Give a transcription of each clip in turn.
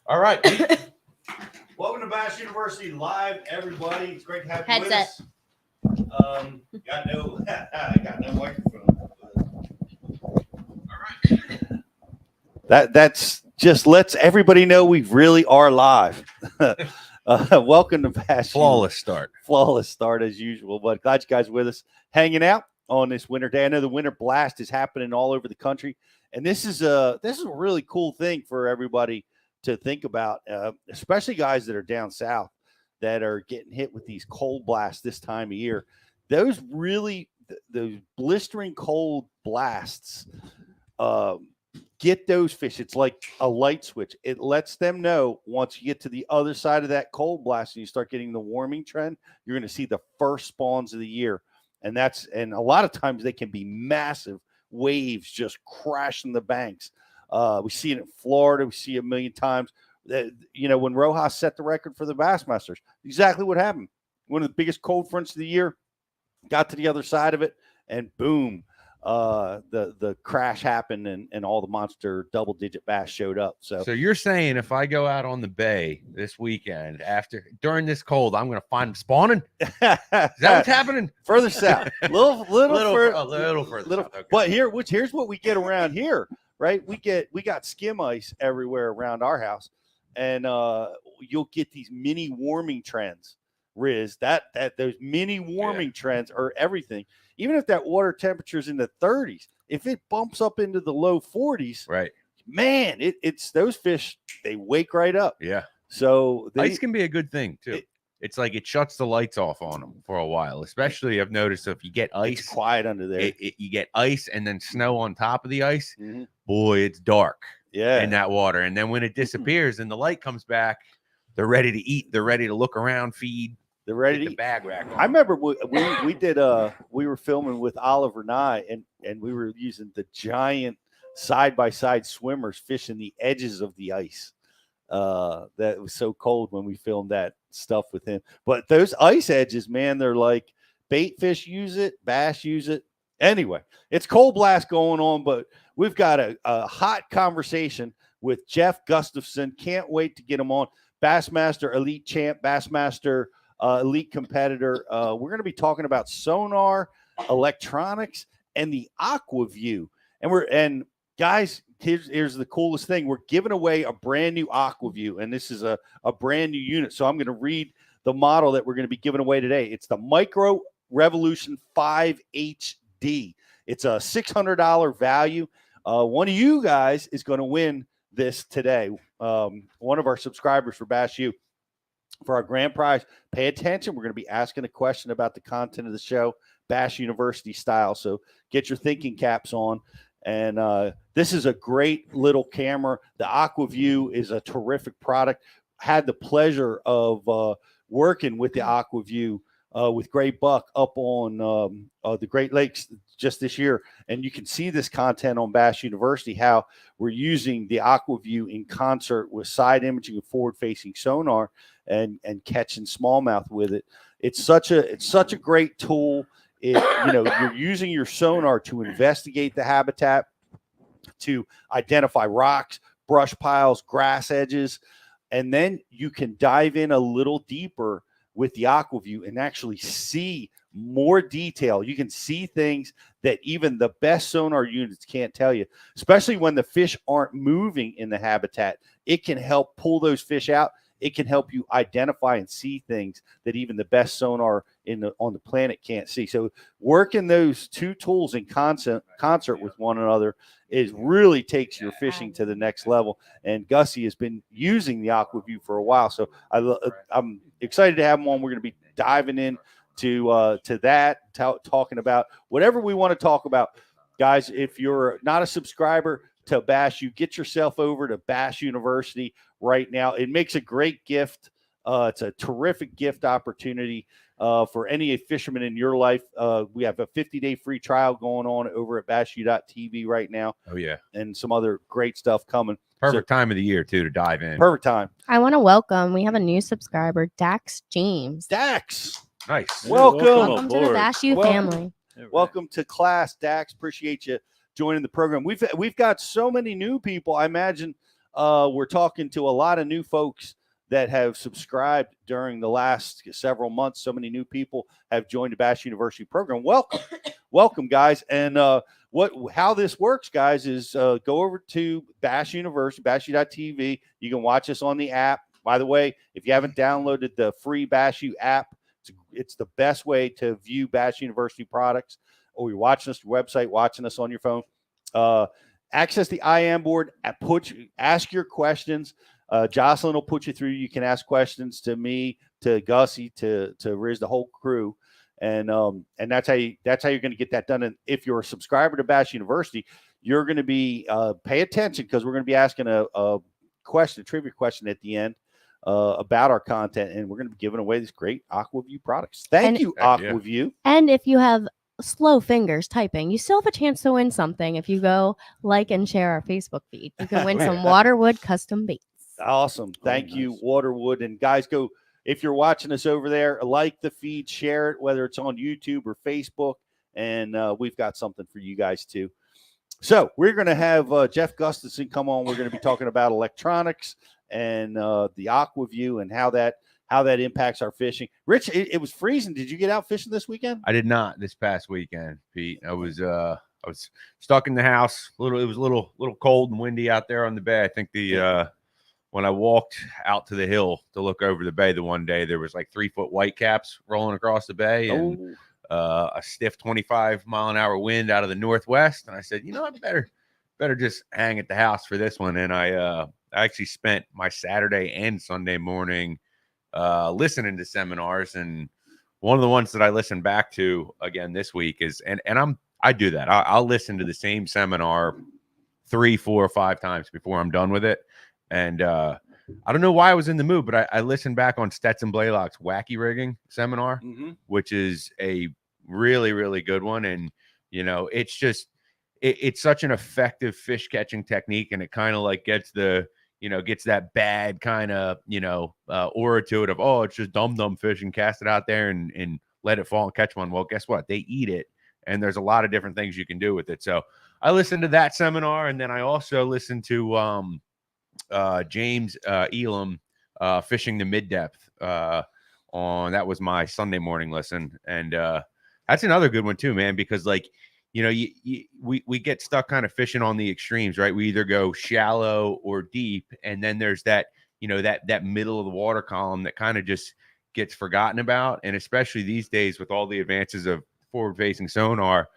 All right. Welcome to Bass University Live, everybody. It's great to have you with us. Got no microphone. All right. That's just lets everybody know we really are live. Welcome to Bass. Flawless start As usual. But glad you guys are with us, hanging out on this winter day. I know the winter blast is happening all over the country, and this is a really cool thing for everybody to think about, especially guys that are down south that are getting hit with these cold blasts this time of year. Those blistering cold blasts get those fish. It's like a light switch. It lets them know once you get to the other side of that cold blast and you start getting the warming trend, you're going to see the first spawns of the year. And a lot of times they can be massive waves just crashing the banks. We see it in Florida. We see it a million times. When Rojas set the record for the Bassmasters, exactly what happened. One of the biggest cold fronts of the year, got to the other side of it, and boom, the crash happened, and all the monster double-digit bass showed up. So you're saying if I go out on the bay this weekend during this cold, I'm going to find them spawning? Is that what's happening? Further south, a little further south. Okay. But here's what we get around here, right? We got skim ice everywhere around our house, and you'll get these mini warming trends. Riz, that those mini warming trends are everything. Even if that water temperature is in the 30s, if it bumps up into the low 40s, right, man, it's those fish, they wake right up. Yeah. So ice can be a good thing too. It's like it shuts the lights off on them for a while. Especially, I've noticed if you get ice, it's quiet under there. You get ice and then snow on top of the ice. Mm-hmm. Boy, it's dark. Yeah, in that water. And then when it disappears and the light comes back, they're ready to eat. They're ready to look around, feed. They're ready to the bag rack on. I remember we were filming with Oliver Nye, and we were using the giant side-by-side swimmers fishing the edges of the ice. That was so cold when we filmed that stuff with him. But those ice edges, man, they're like bait fish use it, bass use it. Anyway, it's cold blast going on, but we've got a hot conversation with Jeff Gustafson. Can't wait to get him on. Bassmaster Elite Champ, Bassmaster Elite competitor. We're going to be talking about Sonar, electronics, and the Aqua-Vu. And guys, here's the coolest thing. We're giving away a brand new Aqua-Vu, and this is a brand new unit. So I'm going to read the model that we're going to be giving away today. It's the Micro Revolution 5 HD. It's a $600 value. One of you guys is going to win this today. One of our subscribers for Bass U. For our grand prize, pay attention. We're going to be asking a question about the content of the show, Bass University style. So get your thinking caps on. And this is a great little camera. The Aqua-Vu is a terrific product. Had the pleasure of working with the Aqua-Vu with Great Buck up on the Great Lakes just this year. And you can see this content on Bass University, how we're using the Aqua-Vu in concert with side imaging and forward-facing sonar and catching smallmouth with it. It's such a great tool. You're using your sonar to investigate the habitat, to identify rocks, brush piles, grass edges, and then you can dive in a little deeper with the Aqua-Vu and actually see more detail. You can see things that even the best sonar units can't tell you, especially when the fish aren't moving in the habitat. It can help pull those fish out. It can help you identify and see things that even the best sonar on the planet can't see. So working those two tools in concert with one another really takes your fishing to the next level. And Gussy has been using the Aqua-Vu for a while, so I'm excited to have him on. We're going to be diving in to that, talking about whatever we want to talk about. Guys, if you're not a subscriber to Bass U, get yourself over to Bass University right now. It makes a great gift. It's a terrific gift opportunity for any fisherman in your life. We have a 50-day free trial going on over at bassu.tv right now. Oh, yeah. And some other great stuff coming. Perfect time of the year, too, to dive in. Perfect time. I want to welcome, we have a new subscriber, Dax James. Dax. Nice. Welcome to the Bass U family. Welcome to class, Dax. Appreciate you joining the program. We've got so many new people. I imagine we're talking to a lot of new folks that have subscribed during the last several months. So many new people have joined the Bass University program. Welcome, welcome, guys. And how this works, guys, is go over to Bass University, bassu.tv. You can watch us on the app. By the way, if you haven't downloaded the free Bass U app, it's the best way to view Bass University products. Or you're watching us on your website, watching us on your phone. Access the IM board. Ask your questions. Jocelyn will put you through. You can ask questions to me, to Gussy, to Riz, the whole crew, and that's how you're going to get that done. And if you're a subscriber to Bass University, you're going to be pay attention, because we're going to be asking a trivia question at the end about our content, and we're going to be giving away these great Aqua-Vu products. Thank you, Aqua-Vu. And if you have slow fingers typing, you still have a chance to win something if you go like and share our Facebook feed. You can win some Waterwood custom baits. Awesome. Thank you, Waterwood. And guys, go, if you're watching us over there, like the feed, share it, whether it's on YouTube or Facebook, and we've got something for you guys too. So we're going to have Jeff Gustafson come on. We're going to be talking about electronics and the Aqua-Vu and how that impacts our fishing. Rich, it was freezing. Did you get out fishing this weekend? I did not this past weekend, Pete. I was stuck in the house. It was a little cold and windy out there on the bay. I think when I walked out to the hill to look over the bay the one day, there was like 3-foot whitecaps rolling across the bay and a stiff 25-mile-an-hour wind out of the northwest. And I said, I better just hang at the house for this one. And I actually spent my Saturday and Sunday morning listening to seminars, and one of the ones that I listened back to again this week is, and I do that. I'll listen to the same seminar 3, 4, or 5 times before I'm done with it. And I don't know why I was in the mood, but I listened back on Stetson Blaylock's Wacky Rigging seminar, which is a really, really good one. And, it's just, it's such an effective fish catching technique. And it kind of like gets that bad kind of, aura to it of, oh, it's just dumb fish and cast it out there and let it fall and catch one. Well, guess what? They eat it. And there's a lot of different things you can do with it. So I listened to that seminar. And then I also listened to James Elam fishing the mid-depth that was my Sunday morning listen. And that's another good one too, man, because we get stuck kind of fishing on the extremes, right? We either go shallow or deep, and then there's that that middle of the water column that kind of just gets forgotten about. And especially these days with all the advances of forward-facing sonar,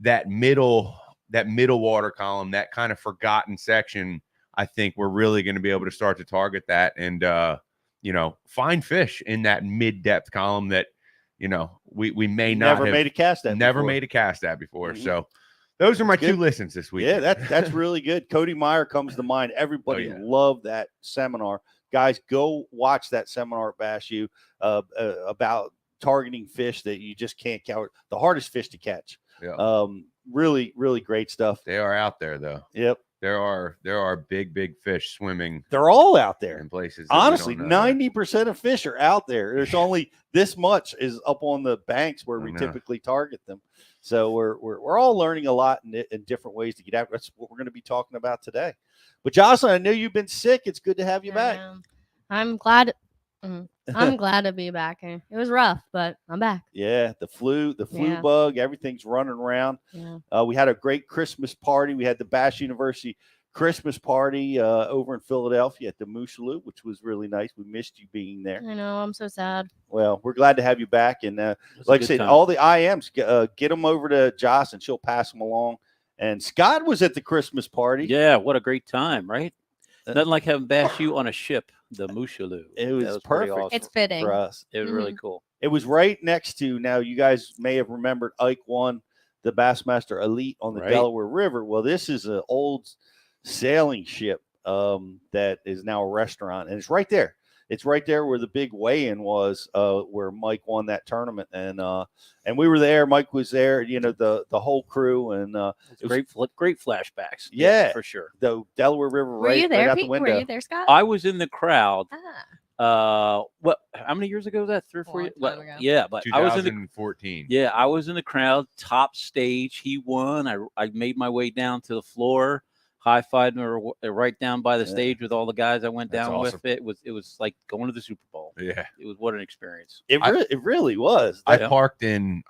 that middle water column, that kind of forgotten section, I think we're really going to be able to start to target that and, find fish in that mid-depth column that, we may not never have made a cast at before. So those are my 2 listens this week. Yeah, that's really good. Cody Meyer comes to mind. Everybody loved that seminar. Guys, go watch that seminar at Bass U about targeting fish that you just can't count. The hardest fish to catch. Yeah. Really, really great stuff. They are out there though. Yep. There are big fish swimming. They're all out there in places. Honestly, 90% of fish are out there. There's only this much is up on the banks where we typically target them. So we're all learning a lot in different ways to get out. That's what we're going to be talking about today. But Jocelyn, I know you've been sick. It's good to have you back. I'm glad. I'm glad to be back. It was rough, but I'm back. Yeah, the flu bug, everything's running around. Yeah. We had a great Christmas party. We had the Bass University Christmas party over in Philadelphia at the Mushaloo, which was really nice. We missed you being there. I know. I'm so sad. Well, we're glad to have you back. And like I said, all the IMs, get them over to Joss and she'll pass them along. And Scott was at the Christmas party. Yeah, what a great time, right? Nothing like having Bass U on a ship, the Mushaloo. It was perfect. Awesome it's fitting for us. It was really cool. It was right next to, now you guys may have remembered Ike won the Bassmaster Elite on the Delaware River. Well, this is an old sailing ship that is now a restaurant, and it's right there. It's right there where the big weigh-in was, where Mike won that tournament, and we were there. Mike was there, the whole crew, and it was great flashbacks. Yeah, for sure. The Delaware River, were you there, right out Pete? the window. Were you there, Scott? I was in the crowd. How many years ago was that? 3 or 4 years? Ago. Yeah, but 2014. I was in the crowd, top stage. He won. I made my way down to the floor, high-fived me right down by the Yeah. stage with all the guys I went That's down awesome. with. It was like going to the Super Bowl. Yeah. It was what an experience. It really was. I Yeah. parked in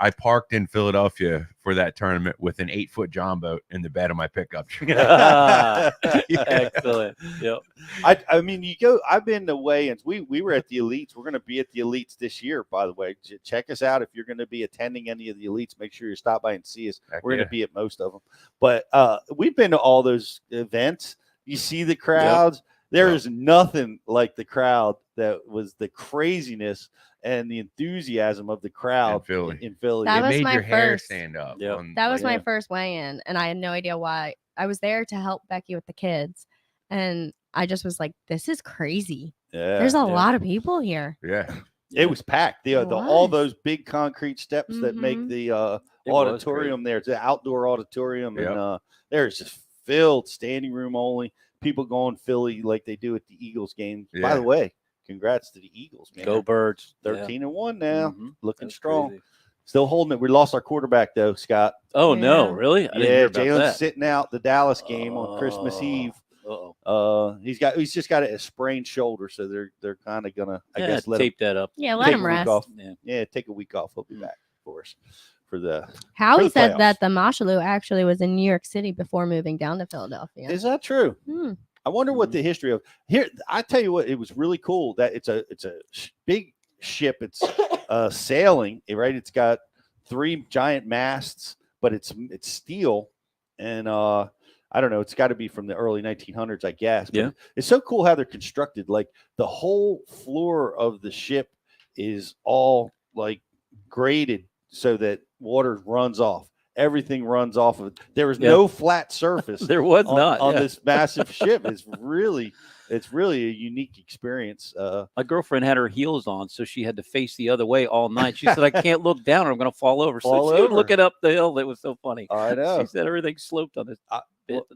Philadelphia for that tournament with an 8-foot John boat in the bed of my pickup truck. Excellent. Yep. I mean, I've been to weigh-ins. We were at the Elites. We're going to be at the Elites this year, by the way. Check us out if you're going to be attending any of the Elites. Make sure you stop by and see us. Heck We're going yeah. to be at most of them. But we've been to all those events. You see the crowds. There is nothing like the crowd that was the craziness and the enthusiasm of the crowd in Philly. That It was made my your hair first- stand up. Yep. That was my Yeah. first weigh-in, and I had no idea why. I was there to help Becky with the kids, and I just was like, "This is crazy. Yeah. There's a lot of people here." Yeah. It was packed. It All was. those big concrete steps that make Mhm. the It was auditorium there. It's an outdoor auditorium, Yep. and there's just filled, standing room only. People going Philly like they do at the Eagles game. By Yeah. the way, congrats to the Eagles, man. Go Birds. 13-1 now, Mhm. looking That's strong. crazy. Still holding it. We lost our quarterback though, Scott. Oh no, Yeah. really? I didn't Yeah, hear about Jalen's that. sitting out the Dallas game on Christmas Eve. Uh-oh. He's just got a sprained shoulder, so they're kind of gonna I Yeah, guess let him tape that up. Yeah, let take him a week rest. off. Yeah. Yeah, take a week off. He'll be back for us for the. Howie the said playoffs. that the Mashaloo actually was in New York City before moving down to Philadelphia. Is that true? Hmm. I wonder what the history of here. I tell you what, it was really cool that it's a big ship. It's sailing, right? It's got 3 giant masts, but it's steel, and I don't know. It's got to be from the early 1900s, I guess. But Yeah. it's so cool how they're constructed. Like the whole floor of the ship is all like graded so that water runs off. Everything runs off of it. There is no flat surface. There was not on yeah. this massive ship. It's really a unique experience. My girlfriend had her heels on, so she had to face the other way all night. She said, "I can't look down, or I'm going to fall over." Fall So she was over. looking up the hill. It was so funny. I know. She said everything sloped on this.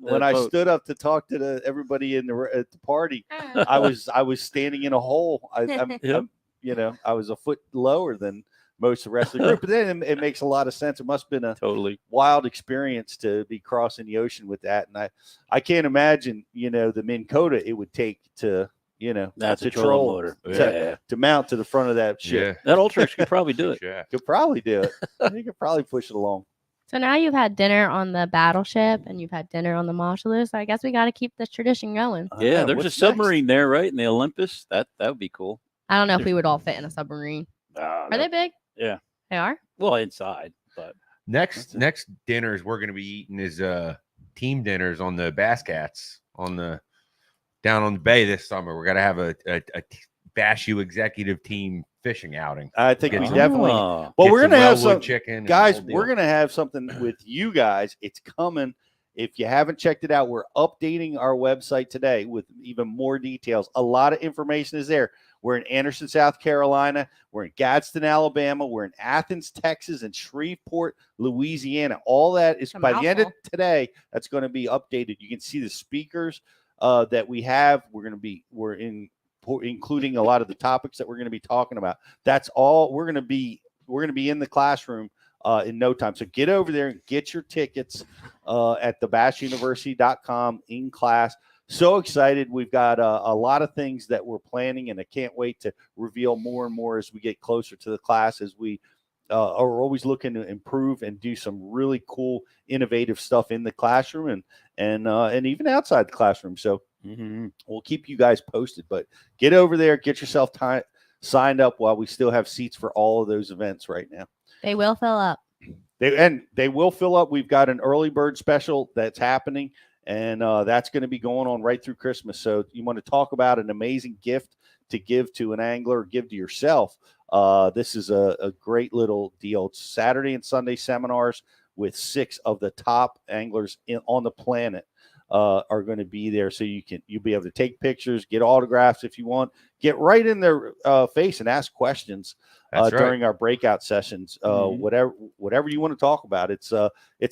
When I stood up to talk to everybody at the party, I was standing in a hole. I was a foot lower than most of the rest of the group. But then it makes a lot of sense. It must have been a Totally. wild experience to be crossing the ocean with that. And I can't imagine, the Minn Kota it would take to, That's to a trolling motor. to mount to the front of that ship. Yeah. That Ultrix could probably do it. Yeah. Could probably do it. You could probably push it along. So now you've had dinner on the battleship and you've had dinner on the Mashaloo. So I guess we got to keep this tradition going. Yeah, there's a what's submarine there, right? In the Olympus. That would be cool. I don't know if we would all fit in a submarine. Are they big? Yeah. They are? Well, inside, but Next dinners we're gonna be eating is team dinners on the Bass Cats down on the bay this summer. We're gonna have a Bash U executive team fishing outing. I think Get we some- definitely. Oh. Well, Get we're some gonna have Wellwood some chicken, and guys. the whole We're deal. gonna have something with you guys. It's coming. If you haven't checked it out, we're updating our website today with even more details. A lot of information is there. We're in Anderson, South Carolina. We're in Gadsden, Alabama. We're in Athens, Texas, and Shreveport, Louisiana. All that is A by the end of mouthful. today. That's going to be updated. You can see the speakers that we have. We're including a lot of the topics that we're going to be talking about. That's all. We're going to be in the classroom in no time. So get over there and get your tickets at thebashuniversity.com in class. So excited. We've got a lot of things that we're planning, and I can't wait to reveal more and more as we get closer to the class, as we are always looking to improve and do some really cool, innovative stuff in the classroom and even outside the classroom. So we'll keep you guys posted, but get over there, get yourself signed up while we still have seats for all of those events right now. They will fill up. They will fill up. We've got an early bird special that's happening, and that's going to be going on right through Christmas. So you want to talk about an amazing gift to give to an angler, give to yourself. This is a great little deal. It's Saturday and Sunday seminars with 6 of the top anglers on the planet are going to be there. So you'll be able to take pictures, get autographs if you want, get right in their face and ask questions. That's right. During our breakout sessions, whatever you want to talk about. It's a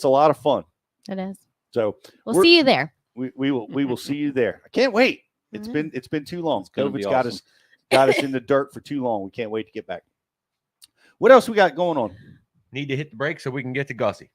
lot of fun. It is. So We'll see you there. we will see you there. I can't wait. It's been too long. gonna be COVID's got us in the dirt for too long. We can't wait to get back. What else we got going on? Need to hit the break so we can get to Gussy.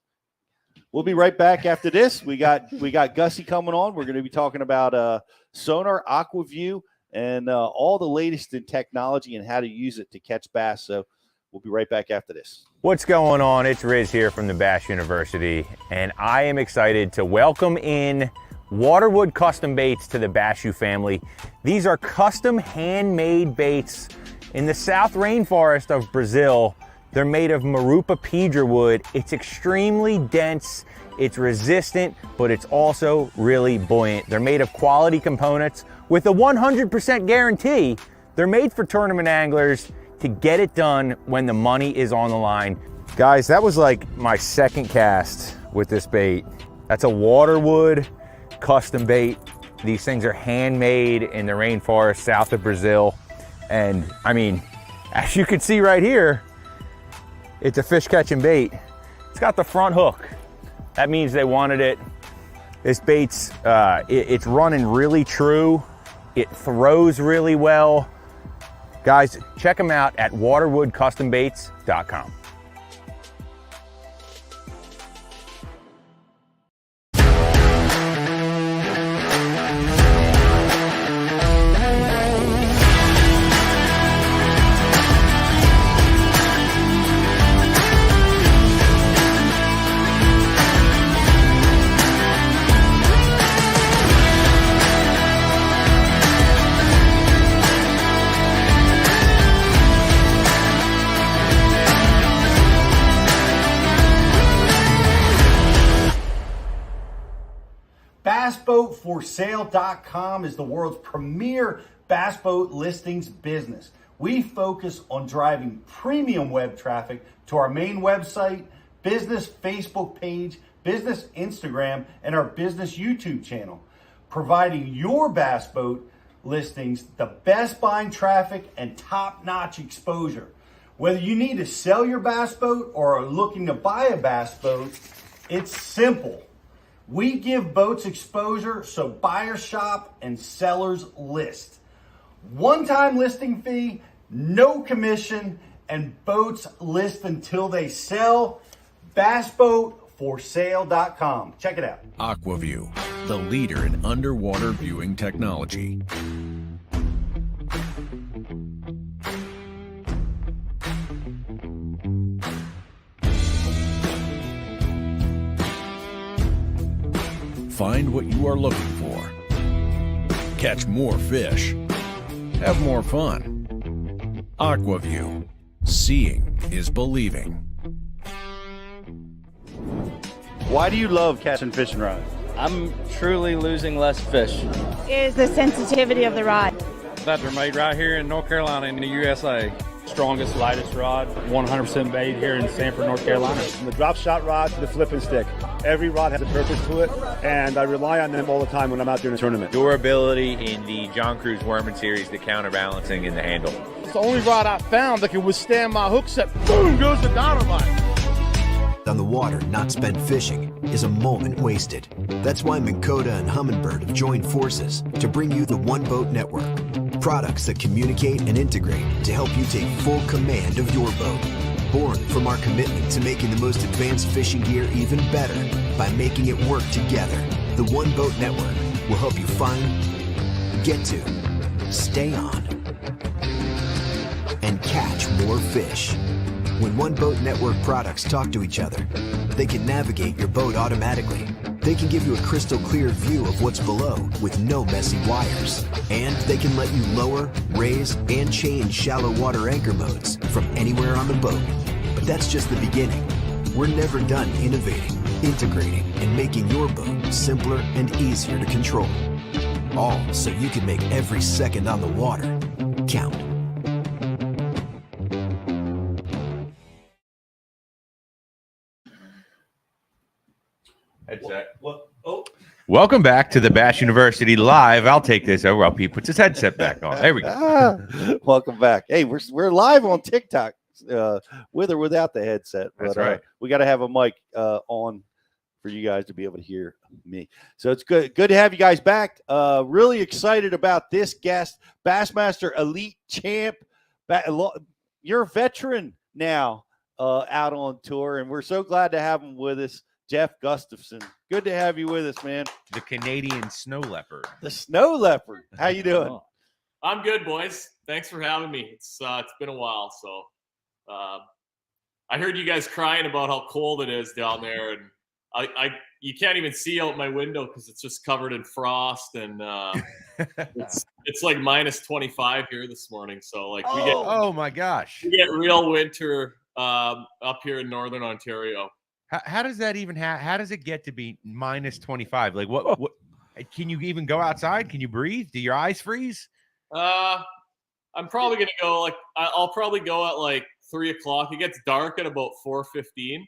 We'll be right back after this. We got Gussy coming on. We're going to be talking about Sonar, Aqua-Vu, and all the latest in technology and how to use it to catch bass. So we'll be right back after this. What's going on? It's Riz here from the Bass University, and I am excited to welcome in Waterwood Custom Baits to the Bass U family. These are custom handmade baits in the South Rainforest of Brazil. They're made of Marupa pedra wood. It's extremely dense, it's resistant, but it's also really buoyant. They're made of quality components with a 100% guarantee. They're made for tournament anglers to get it done when the money is on the line. Guys, that was like my second cast with this bait. That's a Waterwood custom bait. These things are handmade in the rainforest south of Brazil. And I mean, as you can see right here, it's a fish catching bait. It's got the front hook. That means they wanted it. This bait's, it's running really true. It throws really well. Guys, check them out at waterwoodcustombaits.com. BassBoatForSale.com is the world's premier bass boat listings business. We focus on driving premium web traffic to our main website, business Facebook page, business Instagram, and our business YouTube channel, providing your bass boat listings the best buying traffic and top-notch exposure. Whether you need to sell your bass boat or are looking to buy a bass boat, it's simple. We give boats exposure so buyers shop and sellers list. One-time listing fee, no commission, and boats list until they sell. BassBoatForSale.com. Check it out. Aqua-Vu, the leader in underwater viewing technology. Find what you are looking for. Catch more fish. Have more fun. Aqua-Vu. Seeing is believing. Why do you love catching fishing rods? I'm truly losing less fish. Is the sensitivity of the rod. That they're made right here in North Carolina in the USA. Strongest, lightest rod, 100% made here in Sanford, North Carolina. From the drop shot rod to the flipping stick. Every rod has a purpose to it, and I rely on them all the time when I'm out there in a tournament. Durability in the John Cruz Worming series, the counterbalancing in the handle. It's the only rod I found that can withstand my hook set. Boom goes the dynamite. On the water, not spent fishing is a moment wasted. That's why Minn Kota and Humminbird have joined forces to bring you the One Boat Network. Products that communicate and integrate to help you take full command of your boat. Born from our commitment to making the most advanced fishing gear even better by making it work together. The One Boat Network will help you find, get to, stay on, and catch more fish. When One Boat Network products talk to each other, they can navigate your boat automatically. They can give you a crystal clear view of what's below with no messy wires. And they can let you lower, raise, and change shallow water anchor modes from anywhere on the boat. But that's just the beginning. We're never done innovating, integrating, and making your boat simpler and easier to control. All so you can make every second on the water count. Headset. Oh. Welcome back to the Bass University Live. I'll take this over while Pete puts his headset back on. There we go. Welcome back. Hey, we're live on TikTok, with or without the headset. That's but, right. We got to have a mic on for you guys to be able to hear me. So it's good to have you guys back. Really excited about this guest, Bassmaster Elite Champ. You're a veteran now, out on tour, and we're so glad to have him with us. Jeff Gustafson. Good to have you with us, man. The Canadian snow leopard. The snow leopard. How you doing? I'm good, boys. Thanks for having me. It's been a while, so I heard you guys crying about how cold it is down there, and you can't even see out my window because it's just covered in frost, and it's like minus 25 here this morning. So like oh my gosh, we get real winter up here in northern Ontario. How does that even how does it get to be minus 25? Like what can you even go outside? Can you breathe? Do your eyes freeze? I'm probably gonna go I'll probably go at like 3 o'clock. It gets dark at about 4:15,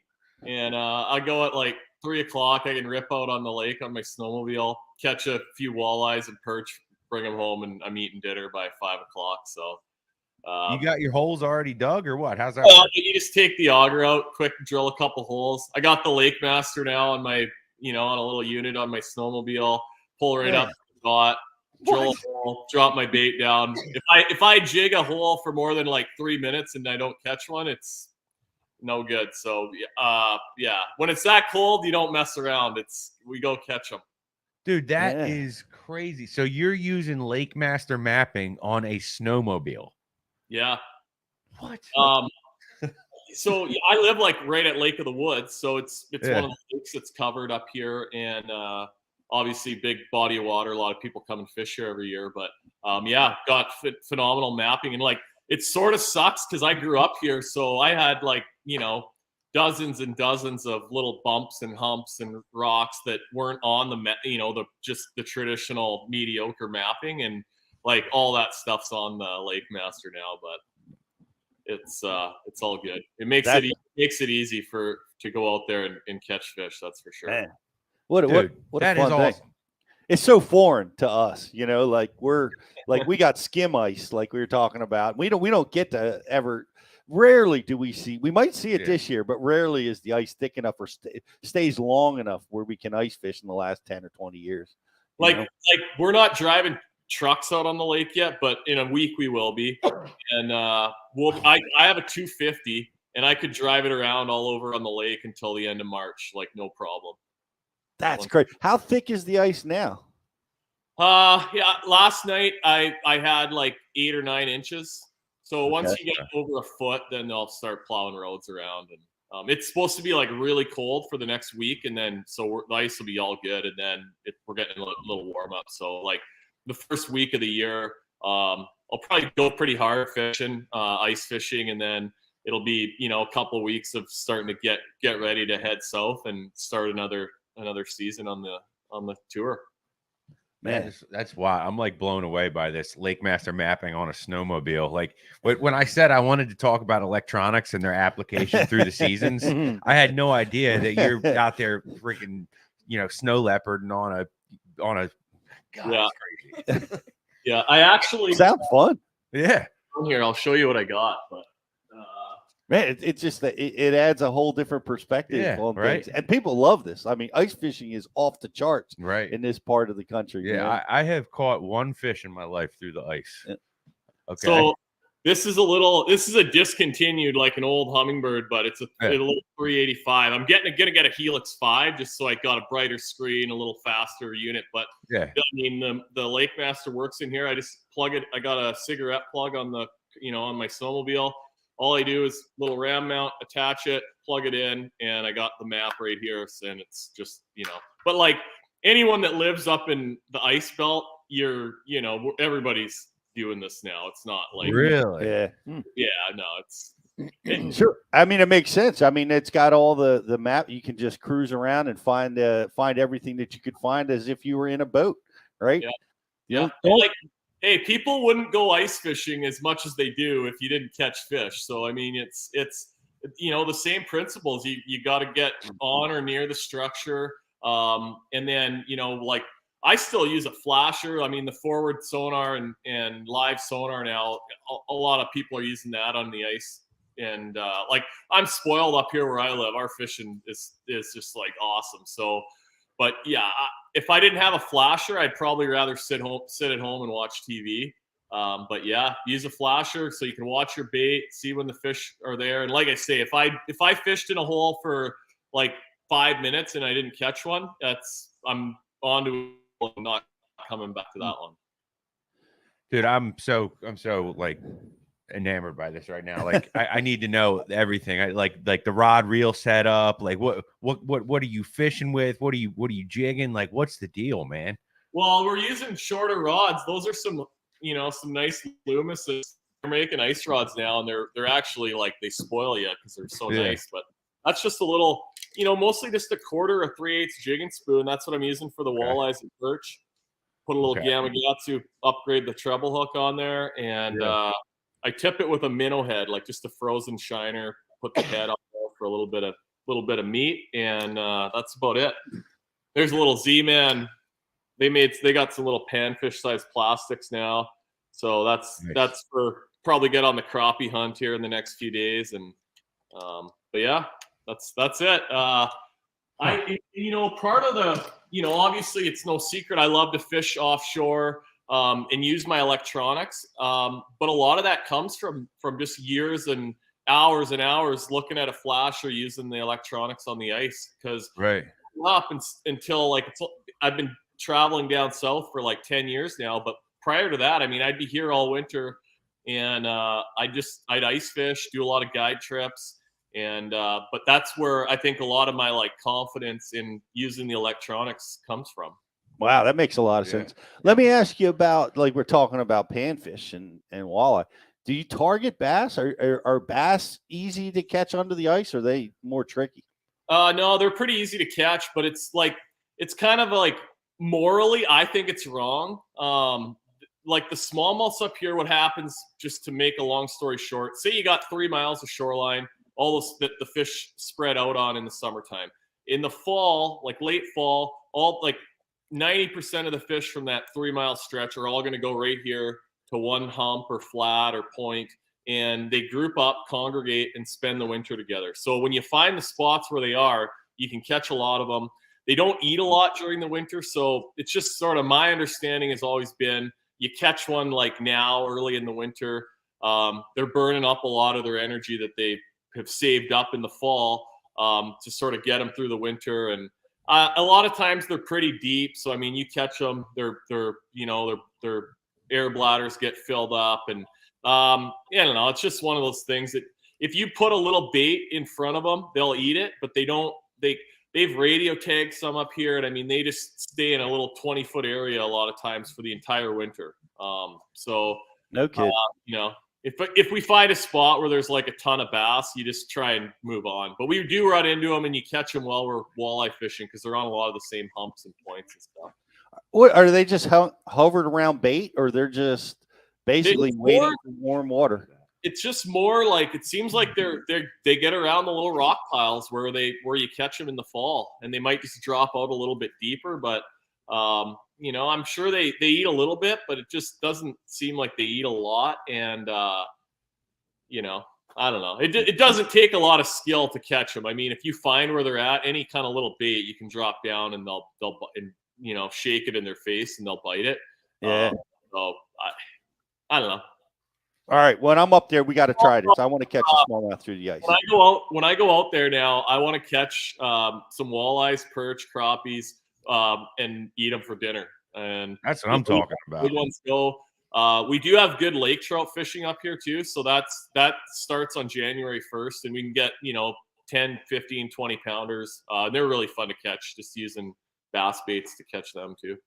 and I go at like 3 o'clock. I can rip out on the lake on my snowmobile, catch a few walleyes and perch, bring them home, and I'm eating dinner by 5 o'clock. So you got your holes already dug or what? How's that? You just take the auger out, quick drill a couple holes. I got the Lake Master now on my on a little unit on my snowmobile. Pull right up to the spot. Drill a hole, drop my bait down. If I jig a hole for more than like 3 minutes and I don't catch one, it's no good. So yeah, when it's that cold, you don't mess around. We go catch them. Dude, that is crazy. So you're using Lake Master mapping on a snowmobile? Yeah. What? So I live like right at Lake of the Woods, so it's one of the lakes that's covered up here, and obviously big body of water. A lot of people come and fish here every year, but got phenomenal mapping. And like, it sort of sucks because I grew up here. So I had like, dozens and dozens of little bumps and humps and rocks that weren't on the traditional mediocre mapping. And like all that stuff's on the Lake Master now, but it's all good. It makes it easy to go out there and catch fish. That's for sure. Man. What that a fun is awesome. thing. It's so foreign to us, like we got skim ice, like we were talking about. We don't get to ever. Rarely do we see. We might see it this year, but rarely is the ice thick enough or stays long enough where we can ice fish in the last 10 or 20 years. Like we're not driving trucks out on the lake yet, but in a week we will be. And I have a 250, and I could drive it around all over on the lake until the end of March, like no problem. That's great. How thick is the ice now? Last night I had like 8 or 9 inches. So once you get over a foot, then they'll start plowing roads around. And it's supposed to be like really cold for the next week, and then the ice will be all good, and then we're getting a little warm up. So like the first week of the year, I'll probably go pretty hard fishing, ice fishing, and then it'll be a couple of weeks of starting to get ready to head south and start another season on the tour. Man, that's why I'm like blown away by this Lake Master mapping on a snowmobile. Like when I said I wanted to talk about electronics and their application through the seasons, I had no idea that you're out there freaking, snow leopard and on a God, it's crazy. Yeah, I actually sounds fun. Yeah. Here, I'll show you what I got, but man, it's just that it adds a whole different perspective on things, and people love this. I mean, ice fishing is off the charts, in this part of the country. Yeah, I have caught one fish in my life through the ice. Yeah. Okay, so this is a discontinued, like an old Humminbird, but it's a little 385. I'm gonna get a Helix 5 just so I got a brighter screen, a little faster unit. But I mean, the Lake Master works in here. I just plug it. I got a cigarette plug on the on my snowmobile. All I do is little ram mount, attach it, plug it in, and I got the map right here. And it's just, but like anyone that lives up in the ice belt, everybody's doing this now. It's not like really, no, it's sure. I mean, it makes sense. I mean, it's got all the map. You can just cruise around and find everything that you could find as if you were in a boat, right? Yeah. Hey, people wouldn't go ice fishing as much as they do if you didn't catch fish. So I mean, it's the same principles. You got to get on or near the structure, and then like I still use a flasher. I mean, the forward sonar and live sonar now. A lot of people are using that on the ice, and like I'm spoiled up here where I live. Our fishing is just like awesome. So. But yeah, if I didn't have a flasher, I'd probably rather sit at home and watch TV. But yeah, use a flasher so you can watch your bait, see when the fish are there. And like I say, if I fished in a hole for like 5 minutes and I didn't catch one, I'm on to not coming back to that one. Dude, I'm so like enamored by this right now. Like I need to know everything. I like the rod reel setup. Like what are you fishing with? What are you jigging? Like what's the deal, man? Well, we're using shorter rods. Those are some nice Loomises. They're making ice rods now, and they're actually like they spoil you because they're so nice. But that's just a little, mostly just a 1/4 or 3/8 jigging spoon. That's what I'm using for the walleyes and perch. Put a little Gamakatsu, upgrade the treble hook on there, and I tip it with a minnow head, like just a frozen shiner. Put the head on there for a little bit of meat, and that's about it. There's a little Z-Man. They got some little panfish sized plastics now, so that's for probably get on the crappie hunt here in the next few days, and but yeah, that's it. Part of the, obviously it's no secret I love to fish offshore and use my electronics. But a lot of that comes from just years and hours looking at a flash or using the electronics on the ice. Because up until like I've been traveling down south for like 10 years now. But prior to that, I mean, I'd be here all winter, and I'd ice fish, do a lot of guide trips. And but that's where I think a lot of my like confidence in using the electronics comes from. Wow, that makes a lot of sense. Let me ask you about, like, we're talking about panfish and walleye. Do you target bass? Are bass easy to catch under the ice, or are they more tricky? No, they're pretty easy to catch, but it's kind of like morally, I think it's wrong. Like the smallmouths up here, what happens, just to make a long story short, say you got 3 miles of shoreline, all that the fish spread out on in the summertime. In the fall, like late fall, all like 90% of the fish from that 3 mile stretch are all going to go right here to one hump or flat or point, and they group up, congregate, and spend the winter together. So when you find the spots where they are, you can catch a lot of them. They don't eat a lot during the winter, so it's just sort of my understanding has always been you catch one like now early in the winter, they're burning up a lot of their energy that they have saved up in the fall to sort of get them through the winter. And a lot of times they're pretty deep, so I mean, you catch them, their air bladders get filled up, and I don't know, it's just one of those things that if you put a little bait in front of them, they'll eat it, but they've radio tagged some up here, and I mean, they just stay in a little 20-foot area a lot of times for the entire winter. So no kid. If we find a spot where there's like a ton of bass, you just try and move on. But we do run into them, and you catch them while we're walleye fishing because they're on a lot of the same humps and points and stuff. What are they just hovered around bait, or they're just basically waiting for warm water? It's just more like it seems like they get around the little rock piles where you catch them in the fall, and they might just drop out a little bit deeper. But I'm sure they eat a little bit, but it just doesn't seem like they eat a lot. And I don't know. It doesn't take a lot of skill to catch them. I mean, if you find where they're at, any kind of little bait, you can drop down and they'll shake it in their face and they'll bite it. Yeah. So I don't know. All right, when I'm up there, we got to try this. I want to catch a smallmouth through the ice. When I go out there now, I want to catch some walleyes, perch, crappies, and eat them for dinner. And that's what I'm talking about. Good ones go. We do have good lake trout fishing up here too, so that starts on January 1st, and we can get 10, 15, 20 pounders. They're really fun to catch, just using bass baits to catch them too.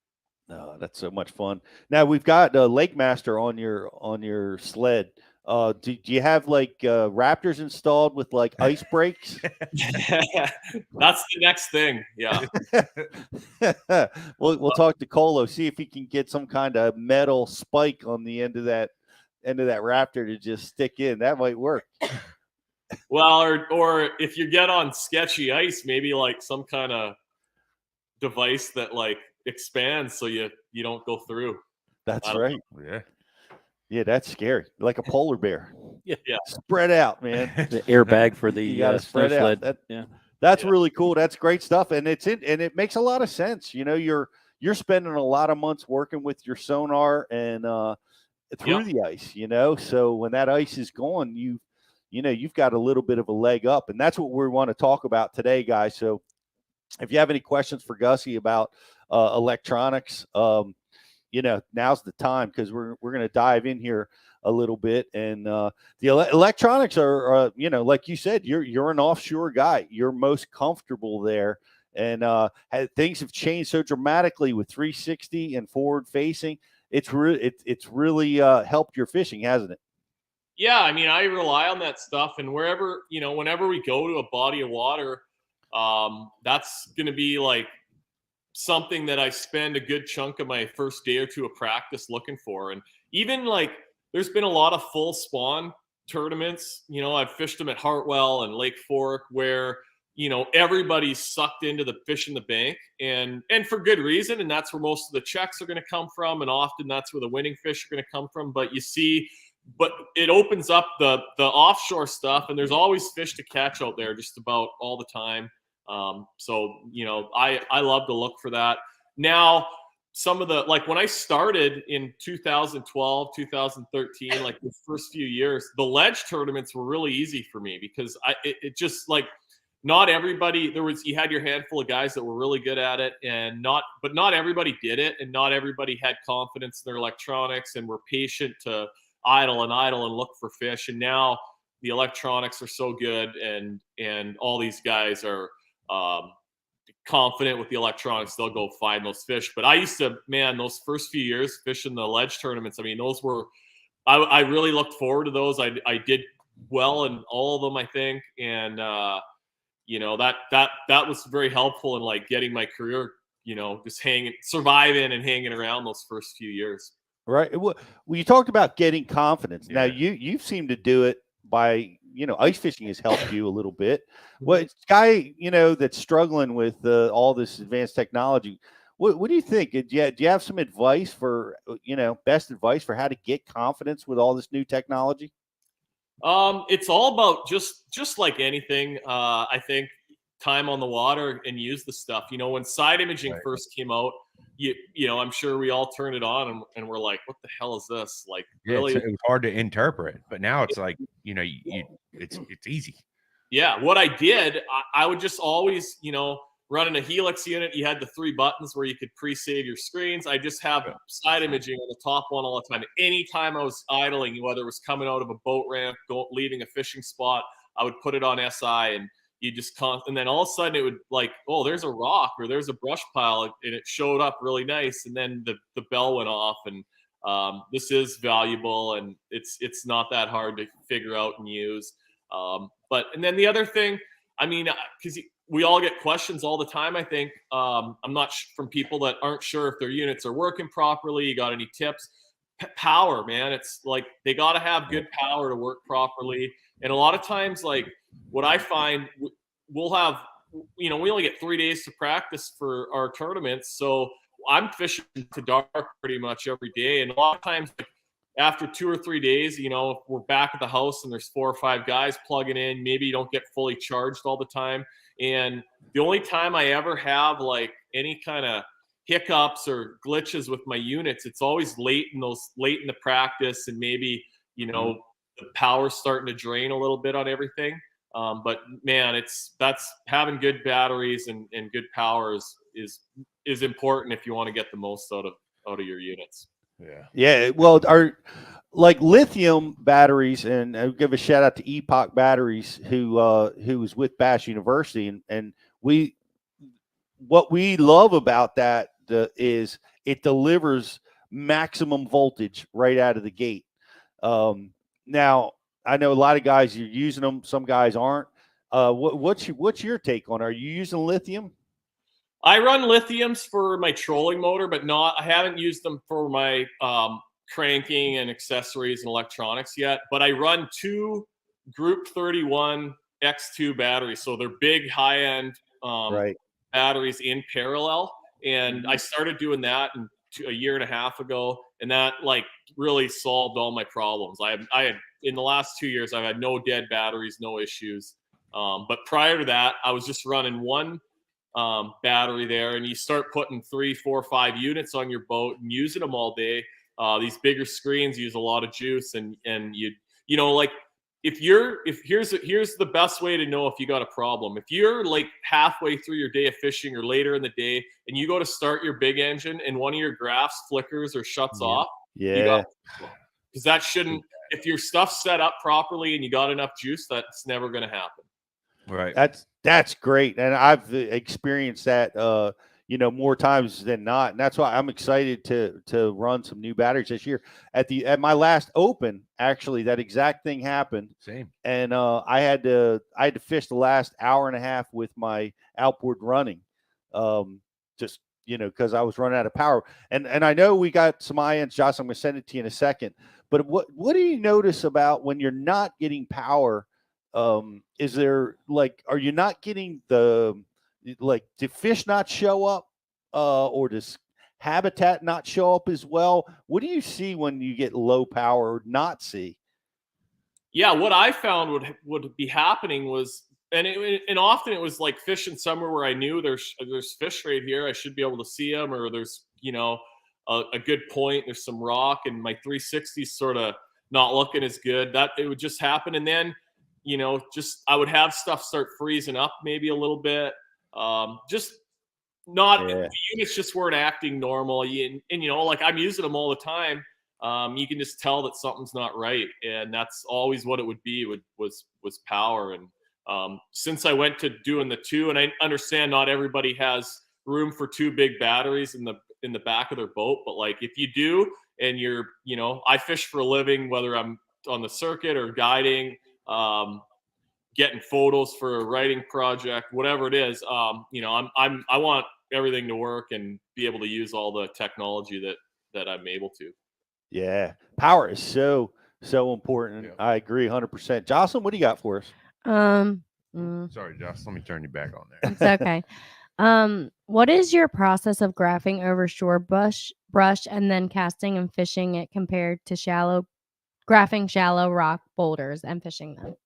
No, that's so much fun. Now we've got Lake Master on your sled. Do you have like Raptors installed with like ice brakes? That's the next thing. Yeah. We'll talk to Colo, see if he can get some kind of metal spike on the end of that Raptor to just stick in. That might work. Well, or if you get on sketchy ice, maybe like some kind of device that like expands so you don't go through. That's right. Yeah. Yeah, that's scary. Like a polar bear. Yeah. Spread out, man. The airbag for the you gotta spread out. That's really cool. That's great stuff. And it makes a lot of sense. You're spending a lot of months working with your sonar and through the ice, So when that ice is gone, you've got a little bit of a leg up. And that's what we want to talk about today, guys. So if you have any questions for Gussy about electronics, now's the time, because we're going to dive in here a little bit. And the electronics are, like you said, you're an offshore guy. You're most comfortable there. And things have changed so dramatically with 360 and forward facing. It's really helped your fishing, hasn't it? Yeah, I mean, I rely on that stuff, and wherever, whenever we go to a body of water, that's going to be like something that I spend a good chunk of my first day or two of practice looking for. And even like, there's been a lot of full spawn tournaments. I've fished them at Hartwell and Lake Fork where, everybody's sucked into the fish in the bank, and for good reason. And that's where most of the checks are going to come from. And often that's where the winning fish are going to come from. But it opens up the offshore stuff, and there's always fish to catch out there just about all the time. So, I love to look for that. Now, some of the, like when I started in 2012, 2013, like the first few years, the ledge tournaments were really easy for me because it just like, not everybody, you had your handful of guys that were really good at it, but not everybody did it. And not everybody had confidence in their electronics and were patient to idle and look for fish. And now the electronics are so good, and all these guys are confident with the electronics. They'll go find those fish. But I used to, those first few years fishing the ledge tournaments, I mean, those were, I really looked forward to those. I did well in all of them, I think. And, that was very helpful in like getting my career, just surviving and hanging around those first few years. Right. Well, you talked about getting confidence. Yeah. Now you've seemed to do it by, ice fishing has helped you a little bit. What guy, that's struggling with all this advanced technology, what do you think? Do you have some advice for, best advice for how to get confidence with all this new technology? It's all about just like anything. I think time on the water and use the stuff. When side imaging first came out, I'm sure we all turned it on and we're like, what the hell is this? Like, really? It was hard to interpret, but now it's like, it's easy. Yeah. What I did, I would just always, running a Helix unit, you had the 3 buttons where you could pre-save your screens. I just have side imaging on the top one all the time. Anytime I was idling, whether it was coming out of a boat ramp, leaving a fishing spot, I would put it on SI, and you just and then all of a sudden it would like, oh, there's a rock or there's a brush pile, and it showed up really nice. And then the bell went off, and this is valuable, and it's not that hard to figure out and use. And then the other thing, I mean, because we all get questions all the time, I think. I'm not from people that aren't sure if their units are working properly. You got any tips? Power, man. It's like they got to have good power to work properly. And a lot of times, like what I find, we'll have, we only get 3 days to practice for our tournaments. So I'm fishing to dark pretty much every day. And a lot of times, like, after 2 or 3 days, if we're back at the house and there's 4 or 5 guys plugging in, maybe you don't get fully charged all the time. And the only time I ever have like any kind of hiccups or glitches with my units, it's always late in the practice, and maybe, the power's starting to drain a little bit on everything. But man, that's having good batteries and good power is important if you want to get the most out of your units. Yeah. Well, like lithium batteries, and I'll give a shout out to Epoch Batteries, who was with Bass University, and what we love about that is it delivers maximum voltage right out of the gate. Now I know a lot of guys are using them, some guys aren't. What's your take on it? Are you using lithium? I run lithiums for my trolling motor, but I haven't used them for my cranking and accessories and electronics yet. But I run 2 Group 31 X2 batteries. So they're big, high-end batteries in parallel. And I started doing that a year and a half ago. And that like really solved all my problems. I had in the last 2 years, I've had no dead batteries, no issues. But prior to that, I was just running 1 battery there, and you start putting 3, 4, 5 units on your boat and using them all day. These bigger screens use a lot of juice, and like here's the best way to know if you got a problem. If you're like halfway through your day of fishing or later in the day and you go to start your big engine and one of your graphs flickers or shuts off, Yeah. Because that shouldn't, if your stuff's set up properly and you got enough juice, that's never going to happen. Right. That's great. And I've experienced that, more times than not. And that's why I'm excited to run some new batteries this year. At my last open, actually, that exact thing happened. Same. And I had to fish the last hour and a half with my outboard running, just because I was running out of power. And I know we got some ions, Josh. I'm going to send it to you in a second. But what do you notice about when you're not getting power? Is there are you not getting do fish not show up, or does habitat not show up as well? What do you see when you get low power or not see? Yeah, what I found would be happening was, and often it was like fishing somewhere where I knew there's fish right here, I should be able to see them, or there's a good point, there's some rock, and my 360's sort of not looking as good. That it would just happen, and then I would have stuff start freezing up maybe a little bit. Just not the units just weren't acting normal. And like I'm using them all the time. You can just tell that something's not right, and that's always what it would be. Was power. And since I went to doing the 2, and I understand not everybody has room for 2 big batteries in the back of their boat, but like if you do, and you're I fish for a living, whether I'm on the circuit or guiding. Getting photos for a writing project, whatever it is, I want everything to work and be able to use all the technology that I'm able to. Yeah, power is so important. Yeah. I agree 100%. Jocelyn, what do you got for us? Sorry, Josh. Let me turn you back on there. It's okay. What is your process of graphing over shore brush and then casting and fishing it compared to graphing shallow rock boulders and fishing them?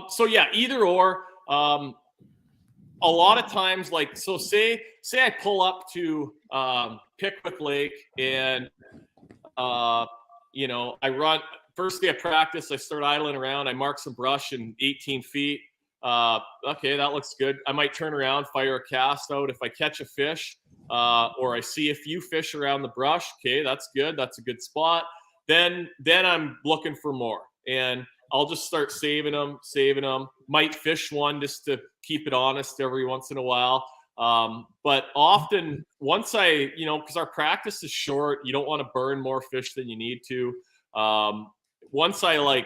So yeah, either or. A lot of times, say I pull up to Pickwick Lake and I run first day of practice. I start idling around. I mark some brush in 18 feet. Okay, that looks good. I might turn around, fire a cast out. If I catch a fish or I see a few fish around the brush, okay, that's good. That's a good spot. Then I'm looking for more, and I'll just start saving them. Might fish one just to keep it honest every once in a while. But often once because our practice is short, you don't want to burn more fish than you need to. Once I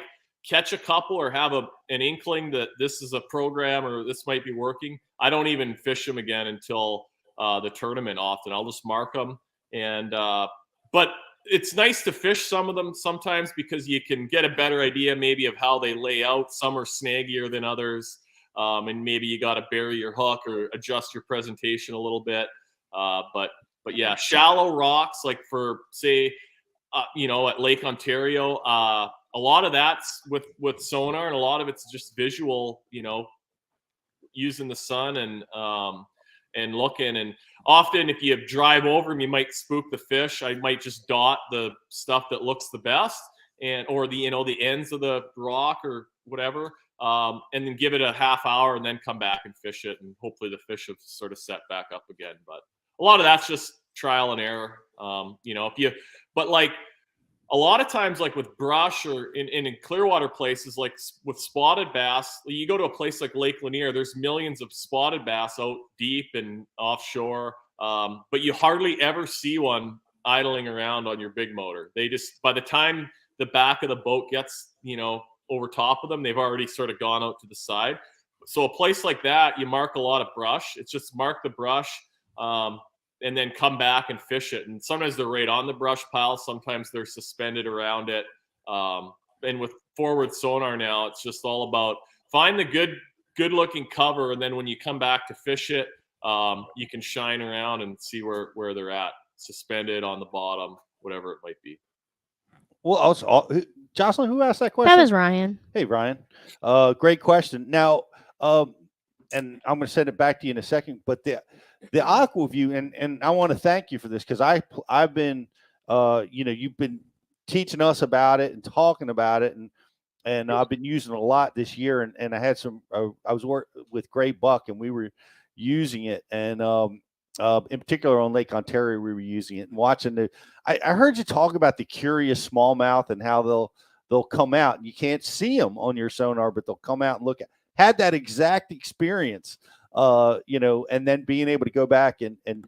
catch a couple or have an inkling that this is a program or this might be working, I don't even fish them again until the tournament often. I'll just mark them. But it's nice to fish some of them sometimes because you can get a better idea maybe of how they lay out. Some are snaggier than others. And maybe you got to bury your hook or adjust your presentation a little bit. But yeah, shallow rocks, like for say, at Lake Ontario, a lot of that's with sonar, and a lot of it's just visual, using the sun and looking. And often if you drive over them, you might spook the fish. I might just dot the stuff that looks the best or the ends of the rock or whatever. And then give it a half hour and then come back and fish it. And hopefully the fish have sort of set back up again. But a lot of that's just trial and error. A lot of times, like with brush or in clear water places, like with spotted bass, you go to a place like Lake Lanier, there's millions of spotted bass out deep and offshore. But you hardly ever see one idling around on your big motor. They just, by the time the back of the boat gets, over top of them, they've already sort of gone out to the side. So a place like that, you mark a lot of brush. It's just mark the brush and then come back and fish it. And sometimes they're right on the brush pile. Sometimes they're suspended around it. And with forward sonar now, it's just all about find the good looking cover. And then when you come back to fish it, you can shine around and see where they're at, suspended on the bottom, whatever it might be. Well, Jocelyn, who asked that question? That was Ryan. Hey, Ryan. Great question. Now, and I'm going to send it back to you in a second, but the Aqua-Vu, and I want to thank you for this because I've been, you've been teaching us about it and talking about it, and and I've been using it a lot this year. And I had some. I was working with gray buck, and we were using it, and in particular on Lake Ontario, we were using it and watching the. I heard you talk about the curious smallmouth and how they'll come out, and you can't see them on your sonar, but they'll come out and look at. Had that exact experience, and then being able to go back and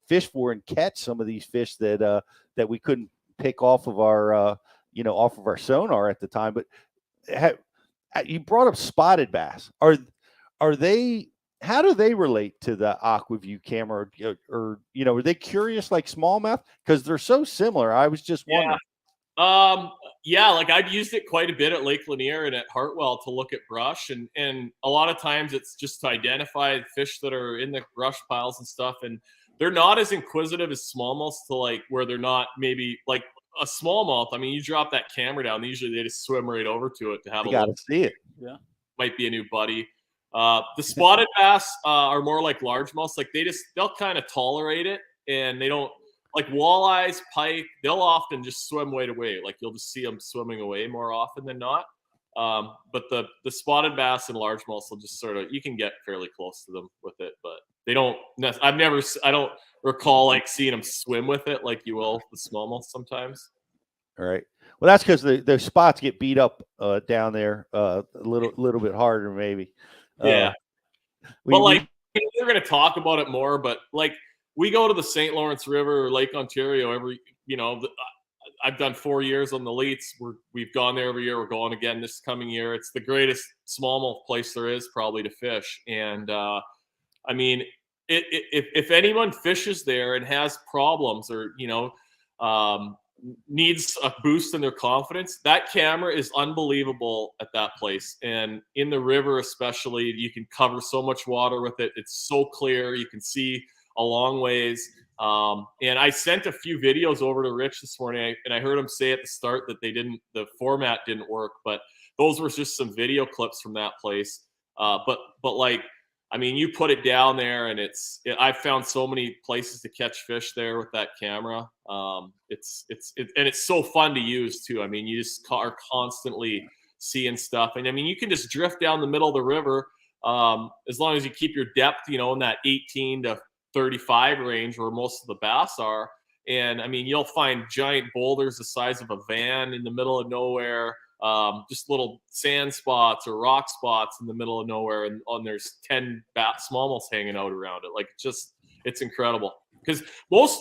fish for and catch some of these fish that we couldn't pick off of our off of our sonar at the time. But you brought up spotted bass. Are they? How do they relate to the Aqua-Vu camera, or are they curious like smallmouth because they're so similar? I was just wondering. Like I've used it quite a bit at Lake Lanier and at Hartwell to look at brush, and a lot of times it's just to identify fish that are in the brush piles and stuff, and they're not as inquisitive as smallmouths to like where they're not maybe like a smallmouth. I mean, you drop that camera down, usually they just swim right over to it to have you gotta see it. Yeah, might be a new buddy. The spotted bass are more like largemouths. Like they'll kind of tolerate it, and they don't like walleyes, pike. They'll often just swim right away. Like you'll just see them swimming away more often than not. But the spotted bass and largemouths will just sort of, you can get fairly close to them with it, but they don't. I don't recall like seeing them swim with it like you will the smallmouth sometimes. All right. Well, that's because the spots get beat up down there a little bit harder maybe. Yeah. But like we're going to talk about it more, but like we go to the St. Lawrence River or Lake Ontario every, I've done 4 years on the Leats. We've gone there every year. We're going again this coming year. It's the greatest smallmouth place there is probably to fish. And I mean, if anyone fishes there and has problems or, needs a boost in their confidence, that camera is unbelievable at that place. And in the river especially, you can cover so much water with it. It's so clear. You can see a long ways. And I sent a few videos over to Rich this morning, and I heard him say at the start that the format didn't work, but those were just some video clips from that place. But like, I mean, you put it down there, and I've found so many places to catch fish there with that camera. It's so fun to use too. I mean, you just are constantly seeing stuff, and I mean, you can just drift down the middle of the river as long as you keep your depth, in that 18 to 35 range where most of the bass are. And I mean, you'll find giant boulders the size of a van in the middle of nowhere. Just little sand spots or rock spots in the middle of nowhere, and there's 10 smallmouths hanging out around it. Like it's incredible because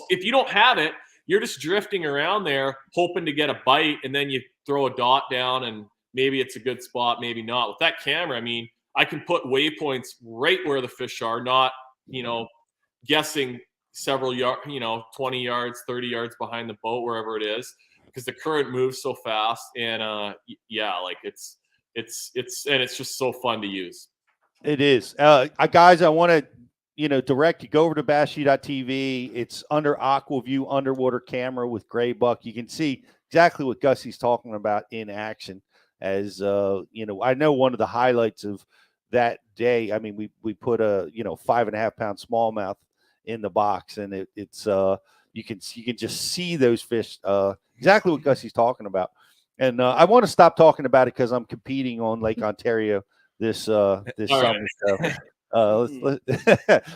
if you don't have it, you're just drifting around there hoping to get a bite, and then you throw a dot down and maybe it's a good spot, maybe not. With that camera, I mean, I can put waypoints right where the fish are, not guessing several yards, 20 yards, 30 yards behind the boat, wherever it is, because the current moves so fast. And like it's just so fun to use. It is. Guys, I want to direct you, go over to bashu.tv. It's under Aqua-Vu underwater camera with gray buck. You can see exactly what Gussy's talking about in action. As I know one of the highlights of that day, I mean, we put a 5.5 pound smallmouth in the box, and it's you can just see those fish, exactly what Gussy's talking about. And I want to stop talking about it because I'm competing on Lake Ontario this summer. So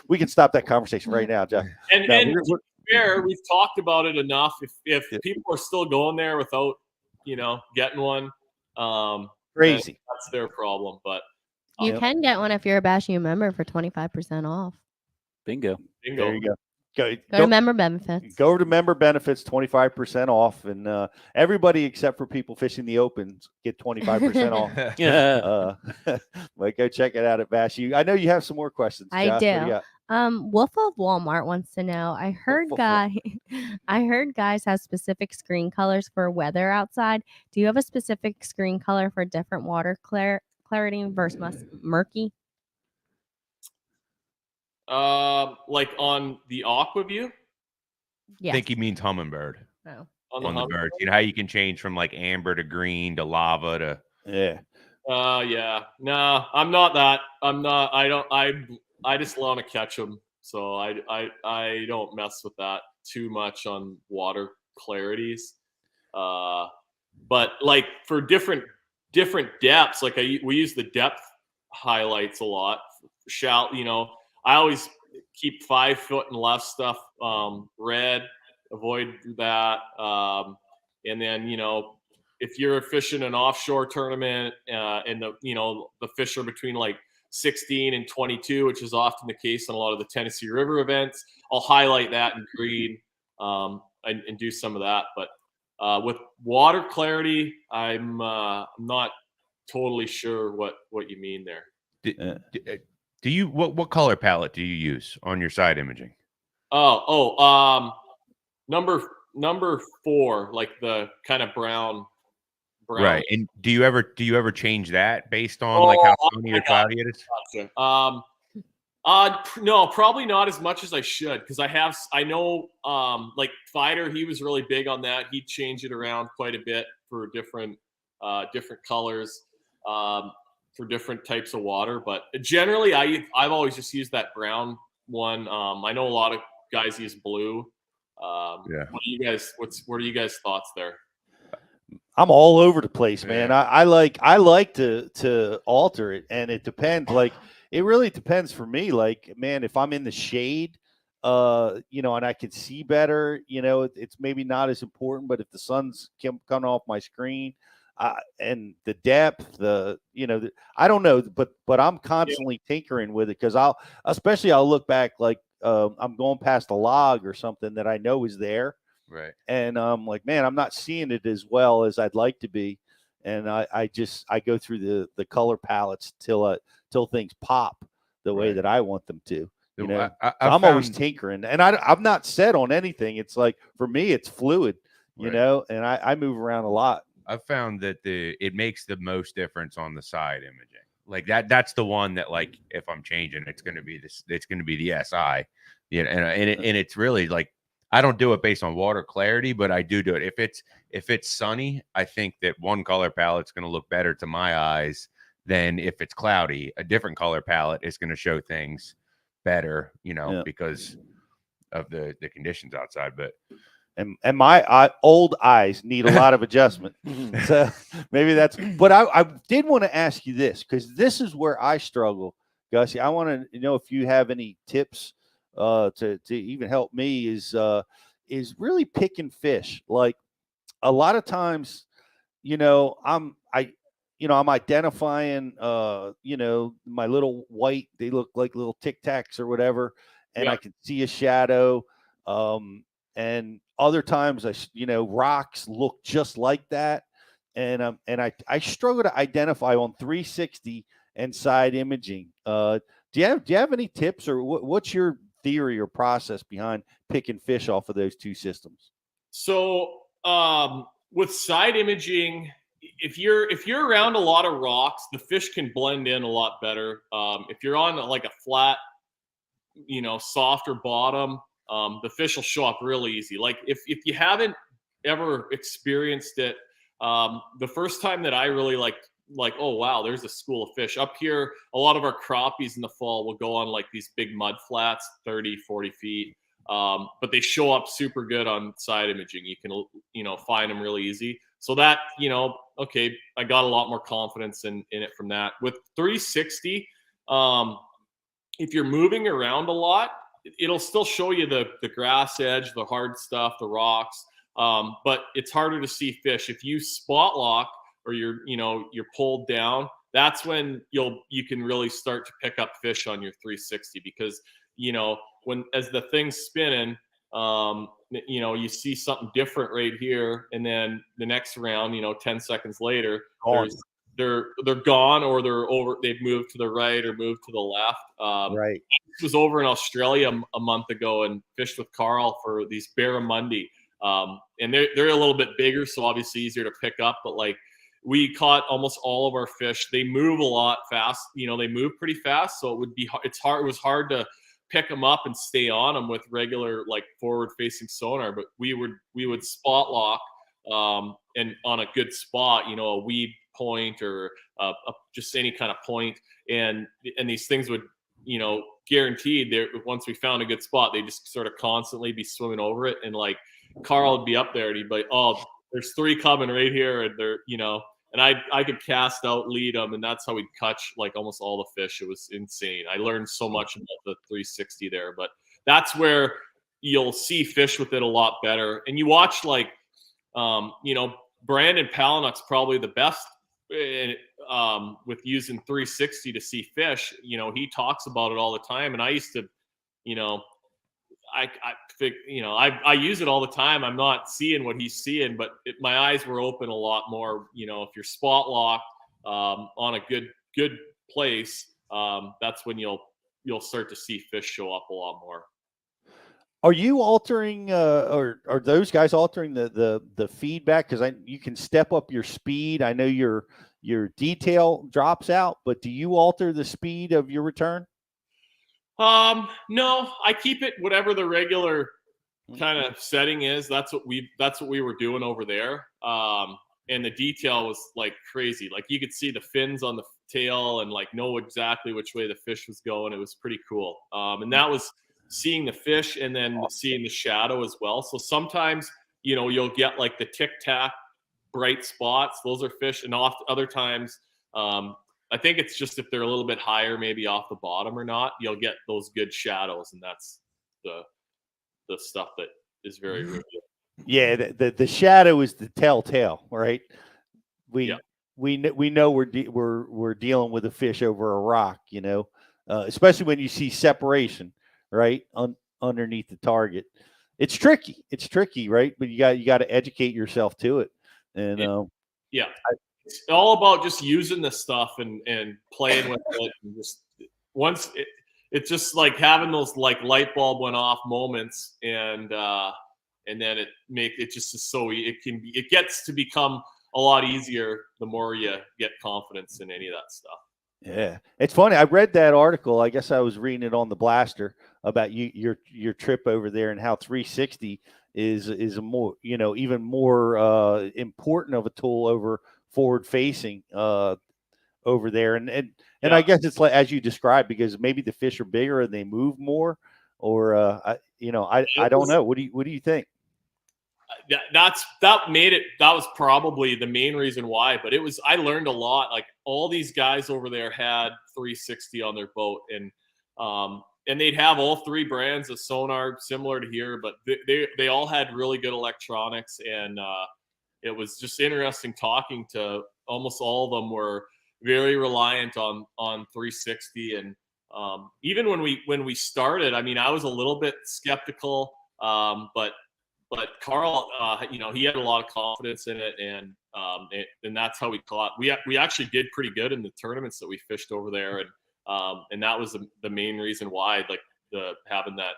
we can stop that conversation right now, Jeff. And to be fair, we've talked about it enough. If people are still going there without getting one, crazy, that's their problem. But you can get one if you're a Bashu member for 25% off. Bingo. There you go. Go to member benefits. Go to member benefits, 25% off, and everybody except for people fishing the opens get 25% off. Yeah. Like, go check it out at Bashu. I know you have some more questions. I Josh. do. Wolf of Walmart wants to know. I heard guys have specific screen colors for weather outside. Do you have a specific screen color for different water clarity versus murky? Like on the Aqua-Vu? Yeah. I think he means Humminbird. Oh. On the birds. You know how you can change from like amber to green to lava to yeah. Yeah. No, I'm not that. I just want to catch them. So I don't mess with that too much on water clarities. But like for different different depths. Like we use the depth highlights a lot. I always keep 5 foot and less stuff red, avoid that. And then, if you're fishing an offshore tournament and the fish are between like 16 and 22, which is often the case on a lot of the Tennessee River events, I'll highlight that in green and do some of that. But with water clarity, I'm not totally sure what you mean there. Do you what color palette do you use on your side imaging? Number 4, like the kind of brown. Right. And do you ever change that based on like how sunny or cloudy it is? Gotcha. No, probably not as much as I should, because I know like Fider, he was really big on that. He'd change it around quite a bit for different colors for different types of water. But generally, I've always just used that brown one. I know a lot of guys use blue. What are you guys' thoughts there? I'm all over the place, man. I like to alter it, and it depends. Like, it really depends for me. Like, man, if I'm in the shade, and I can see better, it's maybe not as important. But if the sun's coming off my screen, and the depth, I don't know, but I'm constantly tinkering with it, because I'll look back, like I'm going past a log or something that I know is there. Right. And I'm like, man, I'm not seeing it as well as I'd like to be. And I go through the color palettes till things pop the way that I want them to. I'm always tinkering, and I'm not set on anything. It's like, for me, it's fluid, and I move around a lot. I've found that it makes the most difference on the side imaging. Like that's the one that, like, if I'm changing, it's going to be the SI, and it's really like, I don't do it based on water clarity, but I do it. If it's sunny, I think that one color palette's going to look better to my eyes than if it's cloudy. A different color palette is going to show things better, because of the conditions outside. But and my old eyes need a lot of adjustment. So maybe that's. But I did want to ask you this, because this is where I struggle, Gussy. I want to know if you have any tips to even help me, is really picking fish. Like, a lot of times, I'm identifying my little white, they look like little Tic Tacs or whatever, and I can see a shadow. And other times rocks look just like that. And I struggle to identify on 360 and side imaging. Do you have any tips, or what's your theory or process behind picking fish off of those two systems? So with side imaging, if you're around a lot of rocks, the fish can blend in a lot better. If you're on like a flat, softer bottom, the fish will show up real easy. Like, if you haven't ever experienced it, the first time that I really like, oh wow, there's a school of fish up here. A lot of our crappies in the fall will go on like these big mud flats, 30, 40 feet. But they show up super good on side imaging. You can, find them really easy. So that, okay, I got a lot more confidence in it from that. With 360, if you're moving around a lot, it'll still show you the grass edge, the hard stuff, the rocks. But it's harder to see fish. If you spot lock, or you're pulled down, that's when you can really start to pick up fish on your 360, because as the thing's spinning, you see something different right here, and then the next round, 10 seconds later, they're gone, or they've moved to the right or moved to the left. Right. I was over in Australia a month ago and fished with Carl for these barramundi, and they're a little bit bigger, so obviously easier to pick up, but like, we caught almost all of our fish. They move a lot fast. They move pretty fast. So it was hard to pick them up and stay on them with regular, like, forward facing sonar, but we would spot lock, and on a good spot, a weed point or just any kind of point. And these things would, guaranteed there, once we found a good spot, they just sort of constantly be swimming over it. And like, Carl would be up there and he'd be like, oh, there's 3 coming right here. And they're, and I could cast out, lead them, and that's how we'd catch like almost all the fish. It was insane. I learned so much about the 360 there, but that's where you'll see fish with it a lot better. And you watch like, Brandon Palinuk's probably the best with using 360 to see fish. He talks about it all the time, and I used to, I think, I use it all the time. I'm not seeing what he's seeing, but my eyes were open a lot more. If you're spot locked on a good place, that's when you'll start to see fish show up a lot more. Are you altering, or are those guys altering the feedback? Because you can step up your speed. I know your detail drops out, but do you alter the speed of your return? No, I keep it whatever the regular kind of setting is. That's what we were doing over there. And the detail was like crazy. Like you could see the fins on the tail and like know exactly which way the fish was going. It was pretty cool. And that was seeing the fish and then seeing the shadow as well. So sometimes, you'll get like the tic tac bright spots. Those are fish. And other times, I think it's just if they're a little bit higher, maybe off the bottom or not, you'll get those good shadows, and that's the stuff that is very revealing. Yeah, the shadow is the telltale, right? We know we're dealing with a fish over a rock, especially when you see separation, right, underneath the target. It's tricky, right? But you got to educate yourself to it, and it's all about just using the stuff and playing with it. And just once it's just like having those like light bulb went off moments, and then it just is so it gets to become a lot easier the more you get confidence in any of that stuff. Yeah, it's funny. I read that article. I guess I was reading it on the Blaster about your trip over there and how 360 is a more even more important of a tool over forward facing over there, and I guess it's like as you described, because maybe the fish are bigger and they move more, or I don't know. What do you think? That was probably the main reason why, but I learned a lot. Like all these guys over there had 360 on their boat, and they'd have all three brands of sonar similar to here, but they all had really good electronics, and it was just interesting talking to almost all of them were very reliant on 360. And even when we started, I mean, I was a little bit skeptical, but Carl, he had a lot of confidence in it, and that's how we caught. We actually did pretty good in the tournaments that we fished over there, and that was the main reason why, like having that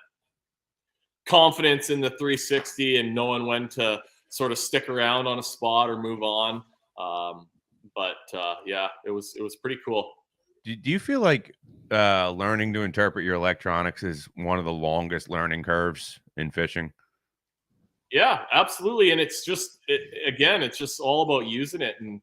confidence in the 360 and knowing when to sort of stick around on a spot or move on. It was pretty cool. Do you feel like learning to interpret your electronics is one of the longest learning curves in fishing? Yeah, absolutely. And it's just, it's just all about using it. And,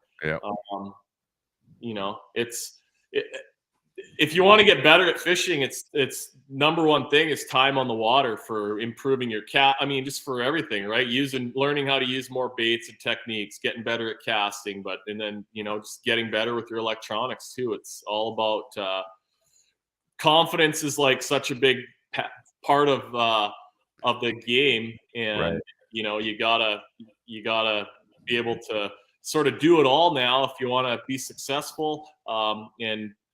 if you want to get better at fishing, it's number one thing is time on the water for improving your just for everything, right? Learning how to use more baits and techniques, getting better at casting, and then, just getting better with your electronics too. It's all about confidence is like such a big part of the game. And, right. You gotta be able to sort of do it all now if you want to be successful.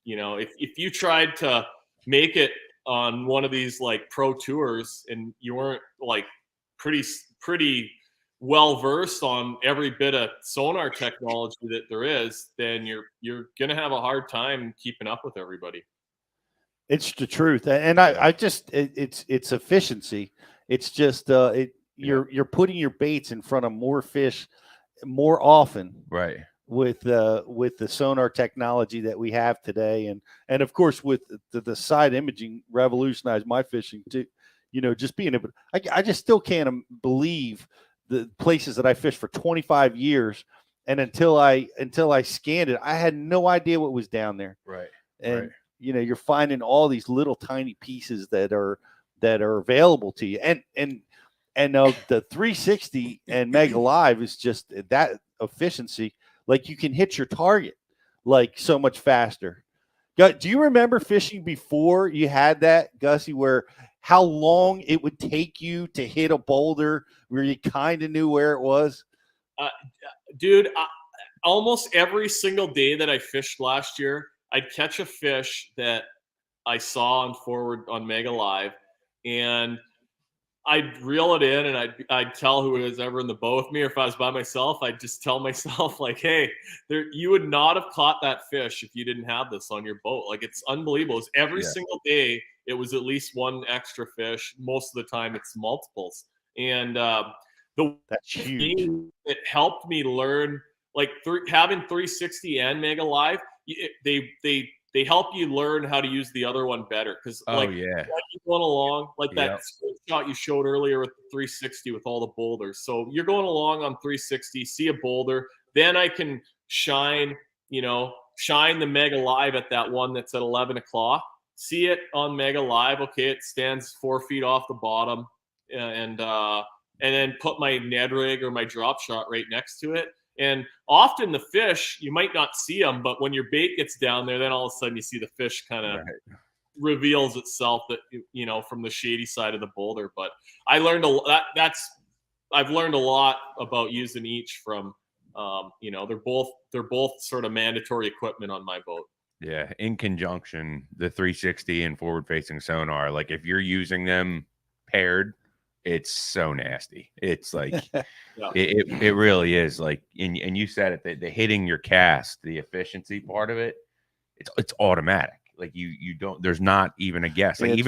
If you tried to make it on one of these like pro tours and you weren't like pretty well versed on every bit of sonar technology that there is, then you're gonna have a hard time keeping up with everybody. It's the truth, and it's efficiency. It's just you're putting your baits in front of more fish more often, right? With the sonar technology that we have today, and of course with the side imaging revolutionized my fishing too. Just being able, I just still can't believe the places that I fished for 25 years, and until I scanned it, I had no idea what was down there. Right. And right. You're finding all these little tiny pieces that are available to you, and the 360 and Mega Live is just that efficiency. Like you can hit your target like so much faster. Do you remember fishing before you had that, Gussy, where how long it would take you to hit a boulder where you kind of knew where it was? Dude, almost every single day that I fished last year, I'd catch a fish that I saw on forward on Mega Live, and I'd reel it in, and I'd tell who was ever in the boat with me, or if I was by myself, I'd just tell myself like, "Hey, you would not have caught that fish if you didn't have this on your boat." Like it's unbelievable. It's every single day. It was at least one extra fish. Most of the time, it's multiples, and that's huge. It helped me learn like having 360 and Mega Live. They help you learn how to use the other one better because like you're going along like that screenshot you showed earlier with the 360 with all the boulders. So you're going along on 360, see a boulder, then I can shine the Mega Live at that one that's at 11 o'clock. See it on Mega Live. Okay, it stands 4 feet off the bottom, and then put my Ned rig or my drop shot right next to it. And often the fish, you might not see them, but when your bait gets down there, then all of a sudden you see the fish kind of reveals itself that from the shady side of the boulder. But I learned I've learned a lot about using each from they're both sort of mandatory equipment on my boat. Yeah, in conjunction, the 360 and forward facing sonar, like if you're using them paired, it's so nasty. It's like it really is like, and you said it, the hitting your cast, the efficiency part of it, it's automatic. Like you don't, there's not even a guess. Like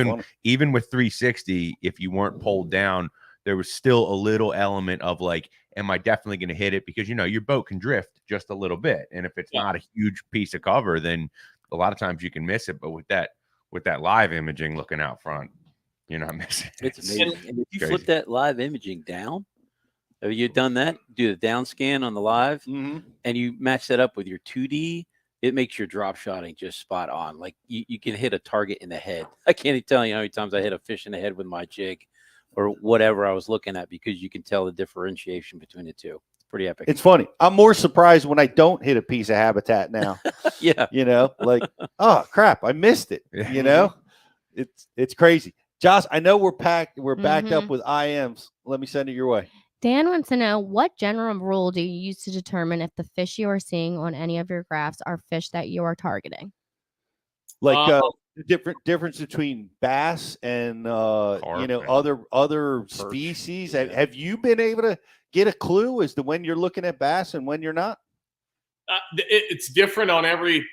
even with 360, if you weren't pulled down, there was still a little element of like, am I definitely going to hit it? Because your boat can drift just a little bit, and if it's not a huge piece of cover, then a lot of times you can miss it. But with that live imaging looking out front, you're not missing. It's amazing. And if you flip that live imaging down, have you done that? Do the down scan on the live, and you match that up with your 2D. It makes your drop shotting just spot on. Like you can hit a target in the head. I can't even tell you how many times I hit a fish in the head with my jig or whatever I was looking at, because you can tell the differentiation between the two. It's pretty epic. It's funny. I'm more surprised when I don't hit a piece of habitat now. Like, oh crap, I missed it. It's crazy. Josh, I know we're backed up with IMs. Let me send it your way. Dan wants to know, what general rule do you use to determine if the fish you are seeing on any of your graphs are fish that you are targeting? Like the difference between bass and other species. Have you been able to get a clue as to when you're looking at bass and when you're not? It's different on every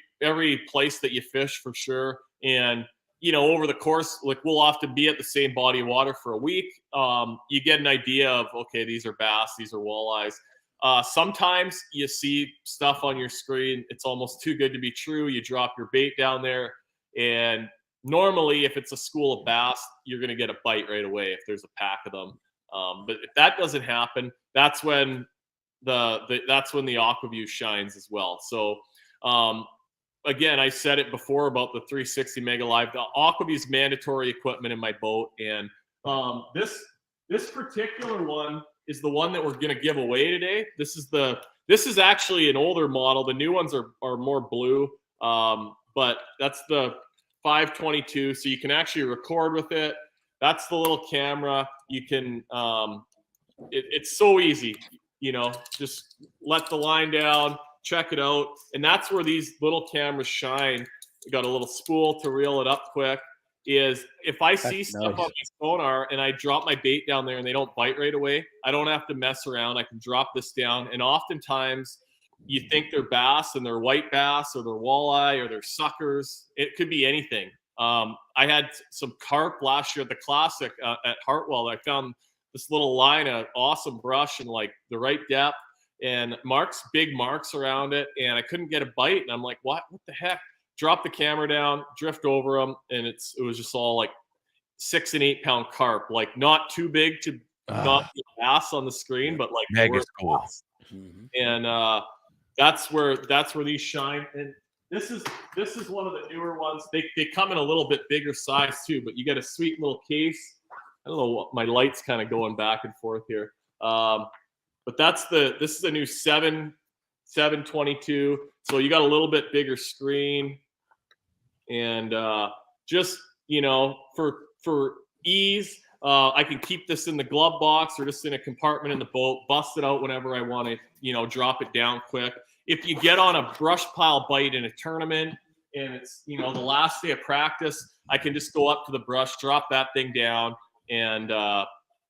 place that you fish for sure. And over the course, like we'll often be at the same body of water for a week. You get an idea of, okay, these are bass, these are walleyes. Sometimes you see stuff on your screen. It's almost too good to be true. You drop your bait down there, and normally if it's a school of bass, you're going to get a bite right away if there's a pack of them. But if that doesn't happen, that's when the Aqua-Vu shines as well. So, again, I said it before about the 360 Mega Live. The Aqua-Vu is mandatory equipment in my boat, and this particular one is the one that we're going to give away today. This is actually an older model. The new ones are more blue, but that's the 522. So you can actually record with it. That's the little camera. You can. It's so easy. Just let the line down. Check it out, and that's where these little cameras shine. We got a little spool to reel it up quick. Is if I see stuff on my sonar and I drop my bait down there and they don't bite right away, I don't have to mess around. I can drop this down, and oftentimes you think they're bass and they're white bass or they're walleye or they're suckers. It could be anything. I had some carp last year at the Classic at Hartwell. I found this little line of awesome brush and like the right depth, and big marks around it, and I couldn't get a bite. And I'm like, what the heck? Drop the camera down, drift over them, and it was just all like 6 and 8 pound carp, like not too big to not be bass on the screen, but like mega cool. And that's where these shine. And this is one of the newer ones. They come in a little bit bigger size too, but you get a sweet little case. I don't know what, my light's kind of going back and forth here. But this is a new 7 722. So you got a little bit bigger screen, and just, you know, for ease, I can keep this in the glove box or just in a compartment in the boat, bust it out whenever I want to, you know, drop it down quick. If you get on a brush pile bite in a tournament and it's, you know, the last day of practice, I can just go up to the brush, drop that thing down, and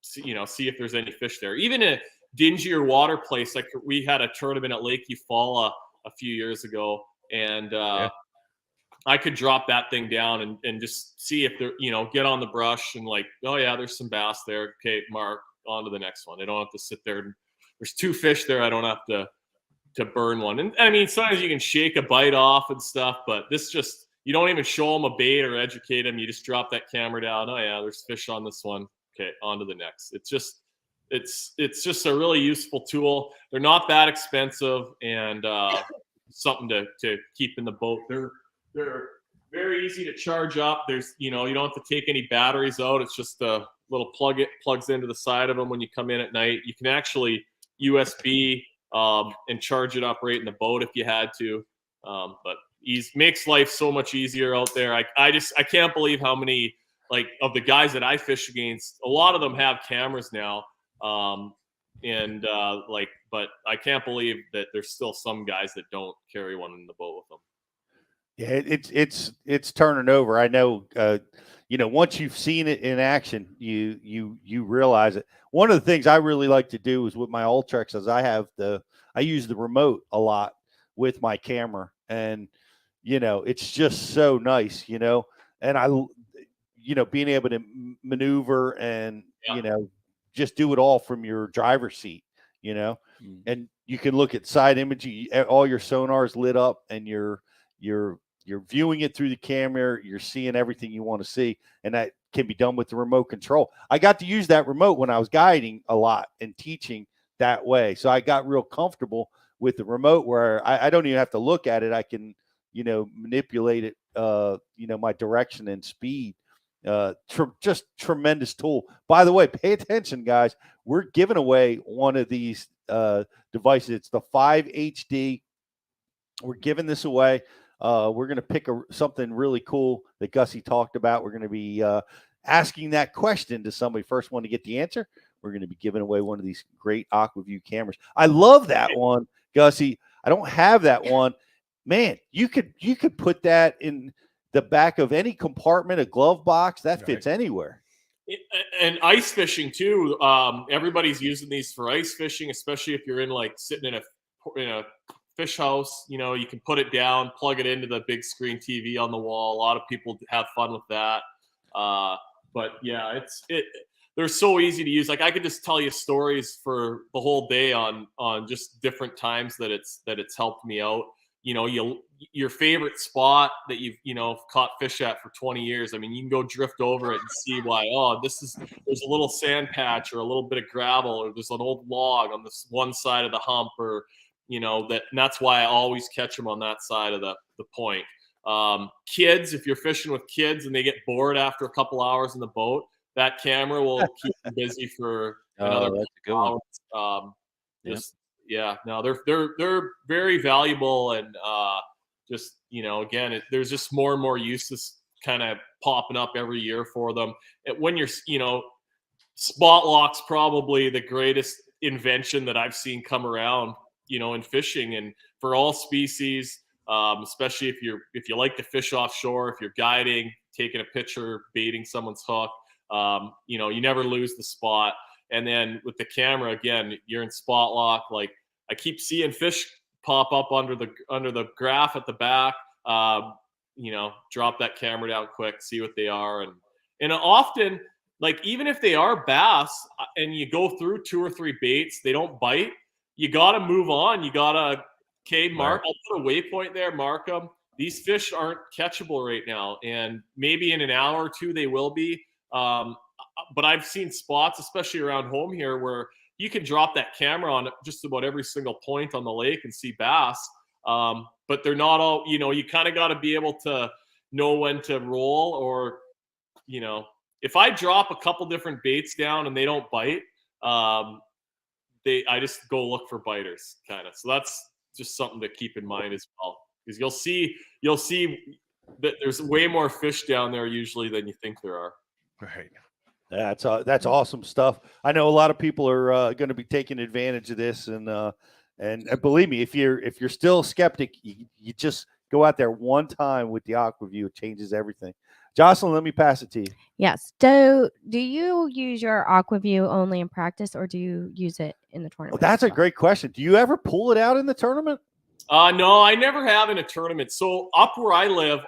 see if there's any fish there. Even a dingier water place, like we had a tournament at Lake Eufaula a few years ago, and I could drop that thing down and just see if they're, you know, get on the brush and like, oh yeah, there's some bass there. Okay, mark, on to the next one. They don't have to sit there. And there's 2 fish there. I don't have to burn one. And I mean, sometimes you can shake a bite off and stuff, but this just, you don't even show them a bait or educate them. You just drop that camera down. Oh yeah, there's fish on this one. Okay, on to the next. It's just a really useful tool. They're not that expensive, and something to keep in the boat. They're very easy to charge up. There's, you know, you don't have to take any batteries out. It's just a little plug. It plugs into the side of them when you come in at night. You can actually USB and charge it up right in the boat if you had to. But makes life so much easier out there. I can't believe how many, like, of the guys that I fish against, a lot of them have cameras now. But I can't believe that there's still some guys that don't carry one in the boat with them. Yeah, it's turning over. I know, you know, once you've seen it in action, you realize it. One of the things I really like to do is with my Ultrex is I use the remote a lot with my camera, and, you know, it's just so nice, you know, and you know, being able to maneuver and, you know, just do it all from your driver's seat, you know, and you can look at side imaging, all your sonars lit up, and you're viewing it through the camera. You're seeing everything you want to see, and that can be done with the remote control. I got to use that remote when I was guiding a lot and teaching that way. So I got real comfortable with the remote where I don't even have to look at it. I can, you know, manipulate it, you know, my direction and speed. Just tremendous tool. By the way, pay attention, guys. We're giving away one of these devices. It's the 5 HD. We're giving this away. We're going to pick something really cool that Gussy talked about. We're going to be asking that question to somebody. First one to get the answer, we're going to be giving away one of these great Aqua-Vu cameras. I love that one, Gussy. I don't have that one. Man, you could put that in the back of any compartment, a glove box. That fits anywhere. And ice fishing too. Everybody's using these for ice fishing, especially if you're in, like, sitting in a fish house. You know, you can put it down, plug it into the big screen TV on the wall. A lot of people have fun with that. But yeah, they're so easy to use. Like, I could just tell you stories for the whole day on just different times that it's helped me out. You know, your favorite spot that you've, you know, caught fish at for 20 years. I mean, you can go drift over it and see why. Oh, there's a little sand patch or a little bit of gravel, or there's an old log on this one side of the hump, or, you know, and that's why I always catch them on that side of the point. Kids, if you're fishing with kids and they get bored after a couple hours in the boat, that camera will keep them busy for another couple hours. They're very valuable, and just, you know, again, there's just more and more uses kind of popping up every year for them. When you're, you know, spot lock's probably the greatest invention that I've seen come around, you know, in fishing, and for all species, especially if you like to fish offshore, if you're guiding, taking a picture, baiting someone's hook, you know, you never lose the spot. And then with the camera, again, you're in spot lock. Like, I keep seeing fish pop up under the graph at the back. You know, drop that camera down quick, see what they are, and often, like, even if they are bass and you go through 2 or 3 baits, they don't bite. You got to move on. You got to, mark. I'll put a waypoint there, mark them. These fish aren't catchable right now, and maybe in an hour or 2 they will be. But I've seen spots, especially around home here, where you can drop that camera on just about every single point on the lake and see bass. But they're not all, you know, you kind of got to be able to know when to roll, or, you know, if I drop a couple different baits down and they don't bite, I just go look for biters, kind of. So just something to keep in mind as well, because you'll see that there's way more fish down there usually than you think there are. Right. That's awesome stuff. I know a lot of people are going to be taking advantage of this, and believe me, if you're still a skeptic, you just go out there one time with the Aqua-Vu. It changes everything. Jocelyn, let me pass it to you. Yes. Do you use your Aqua-Vu only in practice, or do you use it in the tournament? Well, that's a great question. Do you ever pull it out in the tournament? No, I never have in a tournament. So up where I live,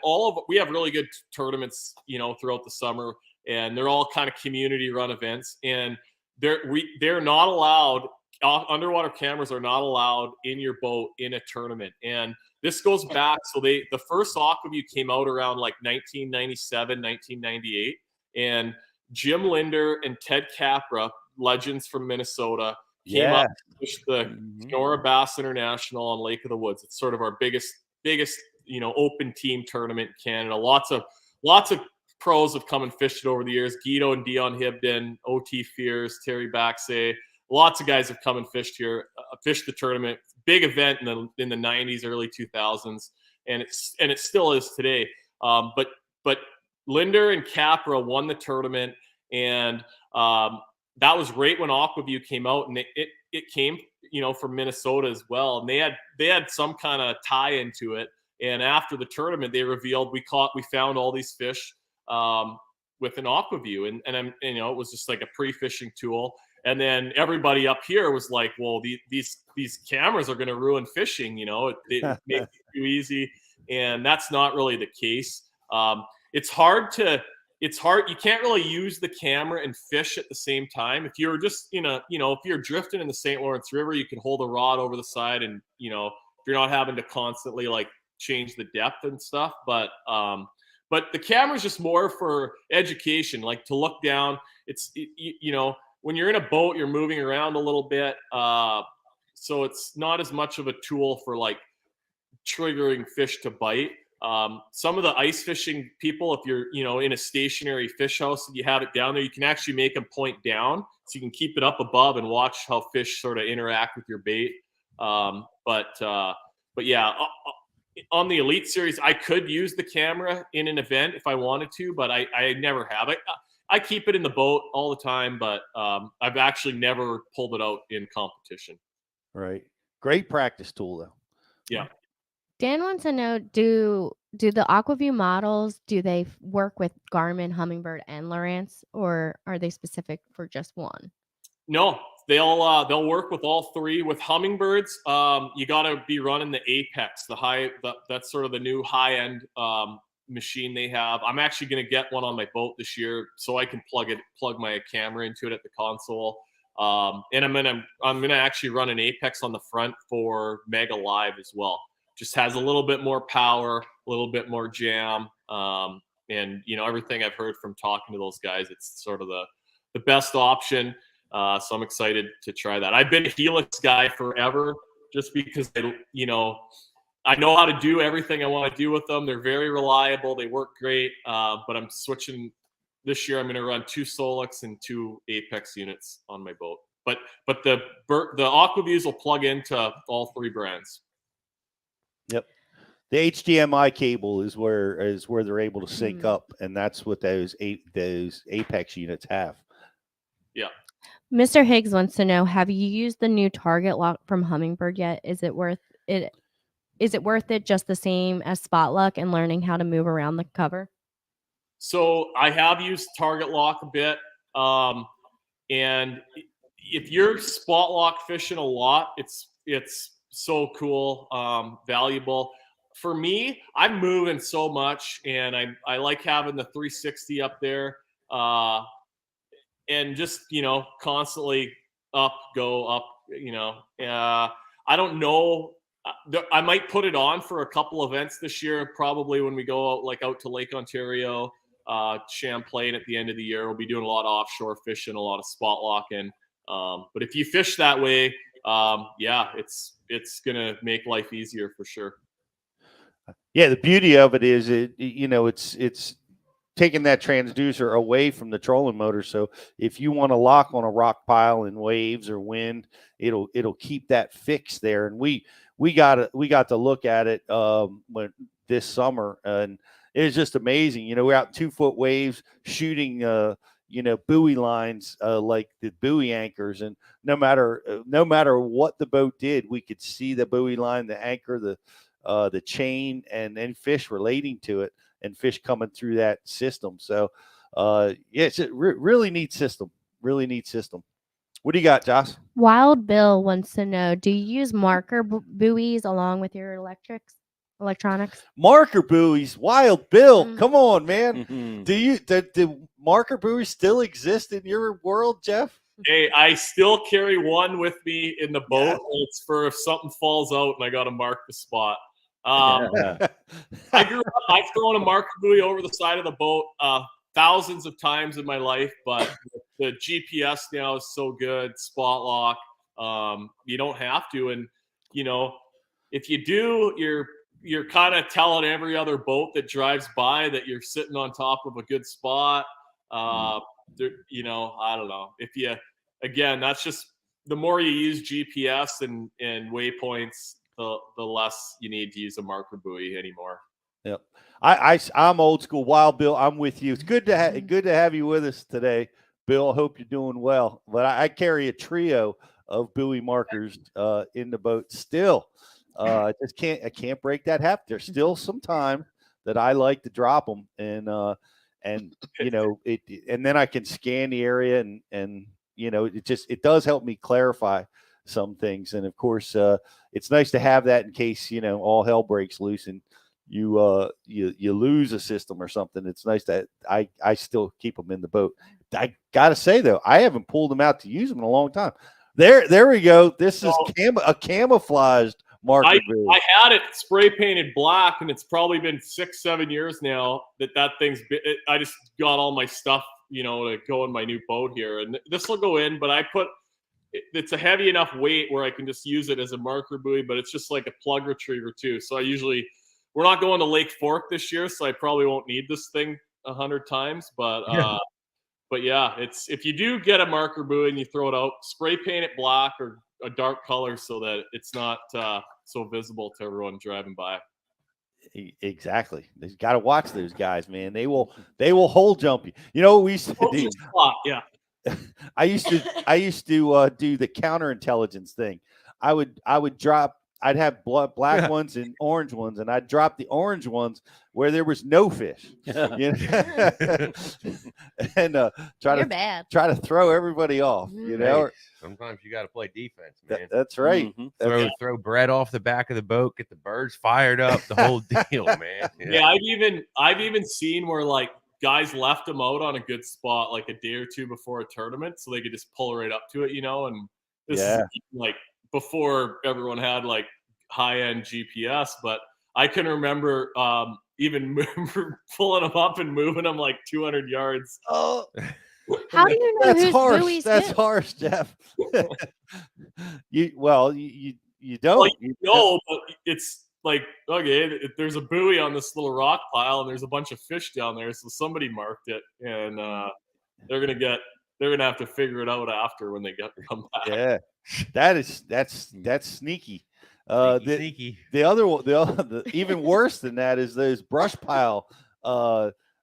we have really good tournaments, throughout the summer, and they're all kind of community run events. And they're not allowed. Underwater cameras are not allowed in your boat in a tournament. And this goes back. So the first Aqua-Vu came out around like 1997, 1998, and Jim Linder and Ted Capra, legends from Minnesota, came up and pushed the Sonar Bass International on Lake of the Woods. It's sort of our biggest, open team tournament in Canada. Lots of pros have come and fished it over the years. Guido and Dion Hibden, OT Fears, Terry Baxay. Lots of guys have come and fished here, fished the tournament. Big event in the 90s, early 2000s, and it still is today. But Linder and Capra won the tournament, and that was right when Aqua-Vu came out, and it came from Minnesota as well, and they had some kind of tie into it. And after the tournament, they revealed we found all these fish with an Aqua-Vu, and it was just like a pre-fishing tool. And then everybody up here was like, well, these cameras are going to ruin fishing. They make it too easy. And that's not really the case. It's hard. You can't really use the camera and fish at the same time. If you're just, if you're drifting in the St. Lawrence River, you can hold a rod over the side and, if you're not having to constantly like change the depth and stuff. But the camera is just more for education, like to look down. When you're in a boat, you're moving around a little bit. So it's not as much of a tool for like triggering fish to bite. Some of the ice fishing people, if you're, in a stationary fish house and you have it down there, you can actually make them point down so you can keep it up above and watch how fish sort of interact with your bait. But yeah, on the Elite Series, I could use the camera in an event if I wanted to, but I never have. I keep it in the boat all the time, but I've actually never pulled it out in competition. Right. Great practice tool, though. Yeah. Dan wants to know, do the Aqua-Vu models, do they work with Garmin, Humminbird, and Lowrance, or are they specific for just one? No, they'll work with all three. With Humminbirds, you got to be running the Apex, that's sort of the new high-end machine they have. I'm actually going to get one on my boat this year so I can plug my camera into it at the console. And I'm gonna actually run an Apex on the front for Mega Live as well. Just has a little bit more power, a little bit more jam, and everything I've heard from talking to those guys, it's sort of the best option. So I'm excited to try that. I've been a Helix guy forever, just because I know how to do everything I want to do with them. They're very reliable. They work great. But I'm switching this year. I'm going to run 2 Solix and 2 Apex units on my boat. But the Aqua-Vus will plug into all 3 brands. Yep. The HDMI cable is where they're able to sync up, and that's what those Apex units have. Yeah. Mr. Higgs wants to know, have you used the new target lock from Humminbird yet? Is it worth it just the same as Spot Lock and learning how to move around the cover? So I have used target lock a bit. And if you're spot lock fishing a lot, it's so cool, valuable. For me, I'm moving so much, and I like having the 360 up there, and just constantly go up. I don't know. I might put it on for a couple events this year. Probably when we go out to Lake Ontario, Champlain at the end of the year, we'll be doing a lot of offshore fishing, a lot of spot locking. But if you fish that way, it's gonna make life easier for sure. Yeah, the beauty of it is it's taking that transducer away from the trolling motor. So if you want to lock on a rock pile in waves or wind, it'll keep that fixed there. And we we got to look at it this summer, and it was just amazing. We're out 2-foot waves shooting buoy lines like the buoy anchors, and no matter what the boat did, we could see the buoy line, the anchor, the chain, and fish relating to it, and fish coming through that system. So it's a really neat system. Really neat system. What do you got, Josh? Wild Bill wants to know, do you use marker buoys along with your electronics? Marker buoys, Wild Bill. Come on, man. Do marker buoys still exist in your world, Jeff? Hey, I still carry one with me in the boat. Yeah. It's for if something falls out and I got to mark the spot. I grew up, I've thrown a marker buoy over the side of the boat thousands of times in my life, but the GPS now is so good, spot lock. You don't have to. And, if you do, you're kind of telling every other boat that drives by that you're sitting on top of a good spot. I don't know. That's just the more you use GPS and waypoints, the less you need to use a marker buoy anymore. Yep. I'm old school. Wild Bill, I'm with you. It's good to have you with us today, Bill. I hope you're doing well. But I carry a trio of buoy markers in the boat still. I can't break that habit. There's still some time that I like to drop them, and then I can scan the area, and it does help me clarify some things. And of course, it's nice to have that in case all hell breaks loose and you lose a system or something. It's nice that I still keep them in the boat. I gotta say though, I haven't pulled them out to use them in a long time. There we go. This is a camouflaged marker. I had it spray painted black, and it's probably been 6-7 years now that thing's I just got all my stuff, to go in my new boat here, and this will go in, but it's a heavy enough weight where I can just use it as a marker buoy, but it's just like a plug retriever too. So we're not going to Lake Fork this year, so I probably won't need this thing 100 times, but it's, if you do get a marker buoy and you throw it out, spray paint it black or a dark color so that it's not so visible to everyone driving by. Exactly. You got to watch those guys, man. They will hole jump you. We used to do. Yeah. I used to do the counterintelligence thing. I'd have black ones and orange ones, and I'd drop the orange ones where there was no fish, and try to throw everybody off. Sometimes you got to play defense, man. That's right. Throw bread off the back of the boat, get the birds fired up, the whole deal, man. Yeah, I've even seen where like guys left them out on a good spot like a day or two before a tournament, so they could just pull right up to it, and this is like before everyone had like high-end GPS, but I can remember even pulling them up and moving them like 200 yards. Oh, how do you know that's harsh? That's harsh, Jeff. You don't. Well, but it's like, okay, there's a buoy on this little rock pile, and there's a bunch of fish down there, so somebody marked it, and they're gonna have to figure it out after when they come back. Yeah, that's sneaky. Sneaky. The other one, the even worse than that is those brush pile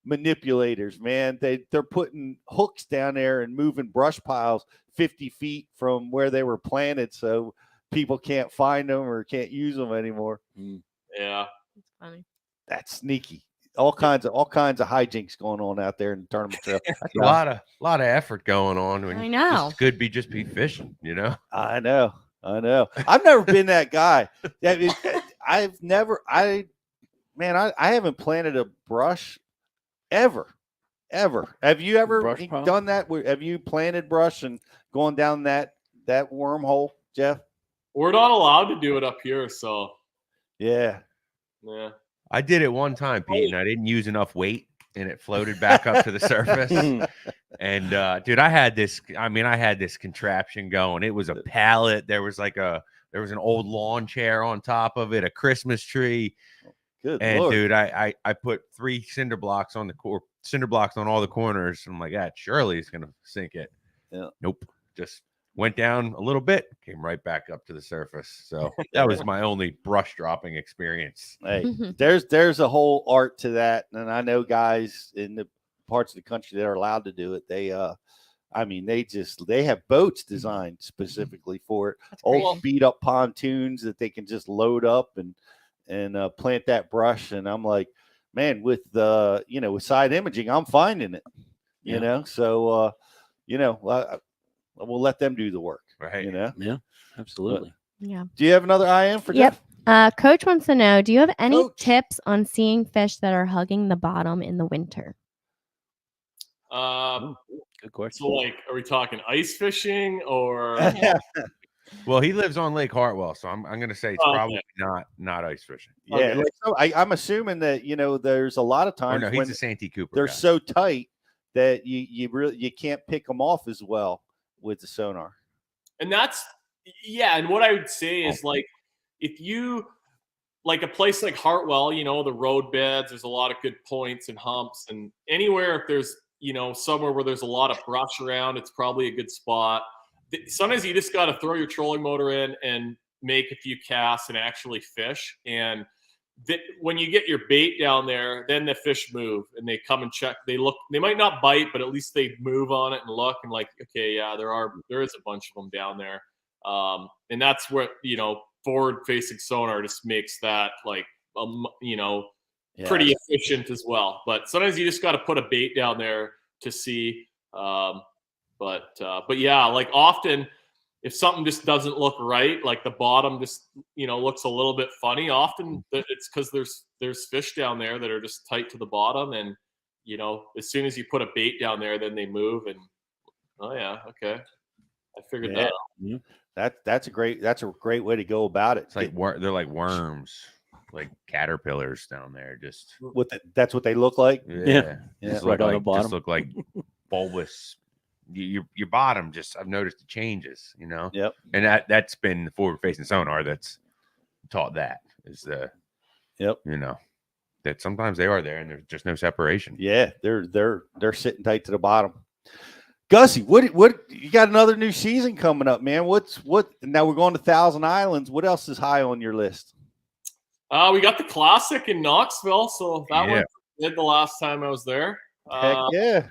manipulators, man. They're putting hooks down there and moving brush piles 50 feet from where they were planted, so people can't find them or can't use them anymore. Yeah, that's funny. That's sneaky. All kinds of hijinks going on out there in the tournament trail. That's a lot of effort going on. I know. It could just be fishing, I know. I've never been that guy. I haven't planted a brush ever. Have you ever done that? Have you planted brush and gone down that wormhole, Jeff? We're not allowed to do it up here, so yeah. I did it one time, Pete, and I didn't use enough weight, and it floated back up to the surface. And dude, I had this contraption going. It was a pallet. There was an old lawn chair on top of it, a Christmas tree. Good and Lord. Dude, I put 3 cinder blocks on all the corners. I'm like, surely it's gonna sink it. Yeah. Nope. Just went down a little bit, came right back up to the surface. So that was my only brush dropping experience. Hey, there's a whole art to that, and I know guys in the parts of the country that are allowed to do it. They they have boats designed specifically for it. Old beat up pontoons that they can just load up and plant that brush. And I'm like, man, with with side imaging, I'm finding it. You know, so we'll let them do the work. Right. Yeah, absolutely. Yeah. Do you have another IM for Yep. Jeff? Coach wants to know, do you have any tips on seeing fish that are hugging the bottom in the winter? Good question. So, like, are we talking ice fishing or? Well, he lives on Lake Hartwell, so I'm going to say it's probably not ice fishing. Yeah, Okay. so I'm assuming that there's a lot of times he's when a Santee Cooper. They're guy. so tight that you can't pick them off as well with the sonar. And that's and what I would say is, like, if you like a place like Hartwell, the road beds, there's a lot of good points and humps, and anywhere if there's somewhere where there's a lot of brush around, it's probably a good spot. Sometimes you just got to throw your trolling motor in and make a few casts and actually fish. And when you get your bait down there, then the fish move and they come and check. They look. They might not bite, but at least they move on it and look and like, okay, yeah, there is a bunch of them down there. And that's what forward-facing sonar just makes that like pretty efficient as well. But sometimes you just got to put a bait down there to see. But yeah, like often if something just doesn't look right, like the bottom just, looks a little bit funny, often it's because there's fish down there that are just tight to the bottom. And, as soon as you put a bait down there, then they move and, oh yeah, okay. I figured that out. That's a great way to go about it. It's like they're like worms, like caterpillars down there. Just that's what they look like. Yeah. Just right on the bottom. Just look like bulbous. Your bottom just, I've noticed it changes, Yep. And that's been the forward facing sonar that's taught that is that sometimes they are there and there's just no separation. Yeah, they're sitting tight to the bottom. Gussy, what you got another new season coming up, man? What now we're going to Thousand Islands. What else is high on your list? We got the Classic in Knoxville, so that one did the last time I was there. Heck yeah.